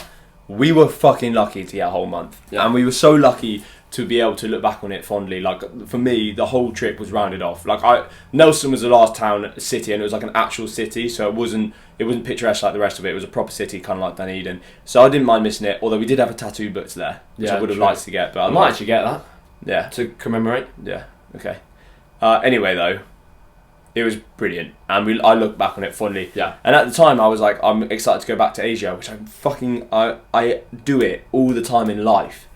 [SPEAKER 2] we were fucking lucky to get a whole month, and we were so lucky to be able to look back on it fondly. Like for me, the whole trip was rounded off. Like Nelson was the last city, and it was like an actual city, so it wasn't picturesque like the rest of it. It was a proper city, kind of like Dunedin. So I didn't mind missing it. Although we did have a tattoo booked there, which I would have liked to get. But
[SPEAKER 1] I might actually get that.
[SPEAKER 2] Yeah,
[SPEAKER 1] to commemorate.
[SPEAKER 2] Yeah. Okay. Anyway, though, it was brilliant, and I look back on it fondly.
[SPEAKER 1] Yeah.
[SPEAKER 2] And at the time, I was like, I'm excited to go back to Asia, which I do it all the time in life,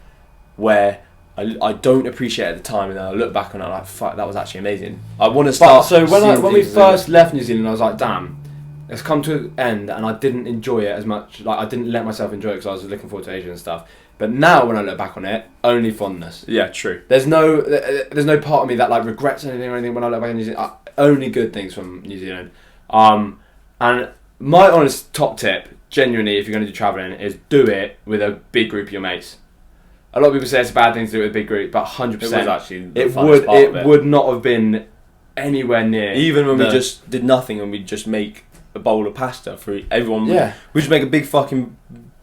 [SPEAKER 2] where I don't appreciate it at the time, and then I look back on it, and I'm like, fuck, that was actually amazing. I want to start.
[SPEAKER 1] So when we first left New Zealand, I was like, damn, it's come to an end, and I didn't enjoy it as much. Like I didn't let myself enjoy it because I was looking forward to Asia and stuff. But now when I look back on it, only fondness.
[SPEAKER 2] Yeah, true.
[SPEAKER 1] There's no part of me that like regrets anything or anything when I look back on New Zealand. Only good things from New Zealand. And my honest top tip, genuinely, if you're going to do travelling, is do it with a big group of your mates. A lot of people say it's a bad thing to do with a big group, but 100%. It was
[SPEAKER 2] actually the funnest part of it.
[SPEAKER 1] Would not have been anywhere near.
[SPEAKER 2] Even when we just did nothing and we'd just make a bowl of pasta for everyone.
[SPEAKER 1] Yeah.
[SPEAKER 2] We'd just make a big fucking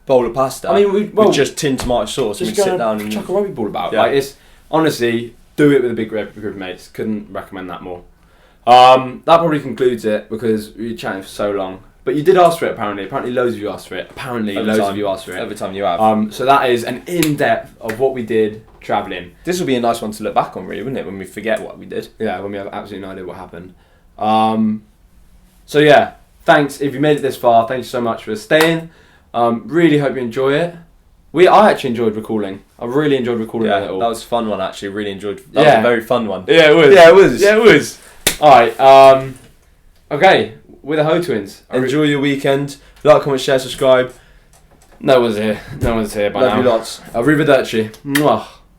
[SPEAKER 2] bowl of pasta.
[SPEAKER 1] I mean,
[SPEAKER 2] with just tin tomato sauce, and we'd sit down and
[SPEAKER 1] chuck a rugby ball about.
[SPEAKER 2] Yeah.
[SPEAKER 1] Like it's honestly, do it with a big group of mates. Couldn't recommend that more. That probably concludes it because we were chatting for so long. But you did ask for it apparently. Apparently loads of you asked for it. Of you asked for it.
[SPEAKER 2] Every time you have.
[SPEAKER 1] So that is an in-depth of what we did travelling.
[SPEAKER 2] This will be a nice one to look back on, really, wouldn't it? When we forget what we did.
[SPEAKER 1] Yeah, when we have absolutely no idea what happened. So yeah, thanks if you made it this far. Thank you so much for staying. Really hope you enjoy it. I actually enjoyed recalling. I really enjoyed recalling it all.
[SPEAKER 2] That was a fun one actually. Really enjoyed. That was a very fun one.
[SPEAKER 1] Yeah, it was.
[SPEAKER 2] Yeah, it was.
[SPEAKER 1] Alright, okay, we're the Ho Twins.
[SPEAKER 2] Enjoy your weekend. Like, comment, share, subscribe.
[SPEAKER 1] No one's here by now.
[SPEAKER 2] Love you lots.
[SPEAKER 1] Arrivederci. Mwah.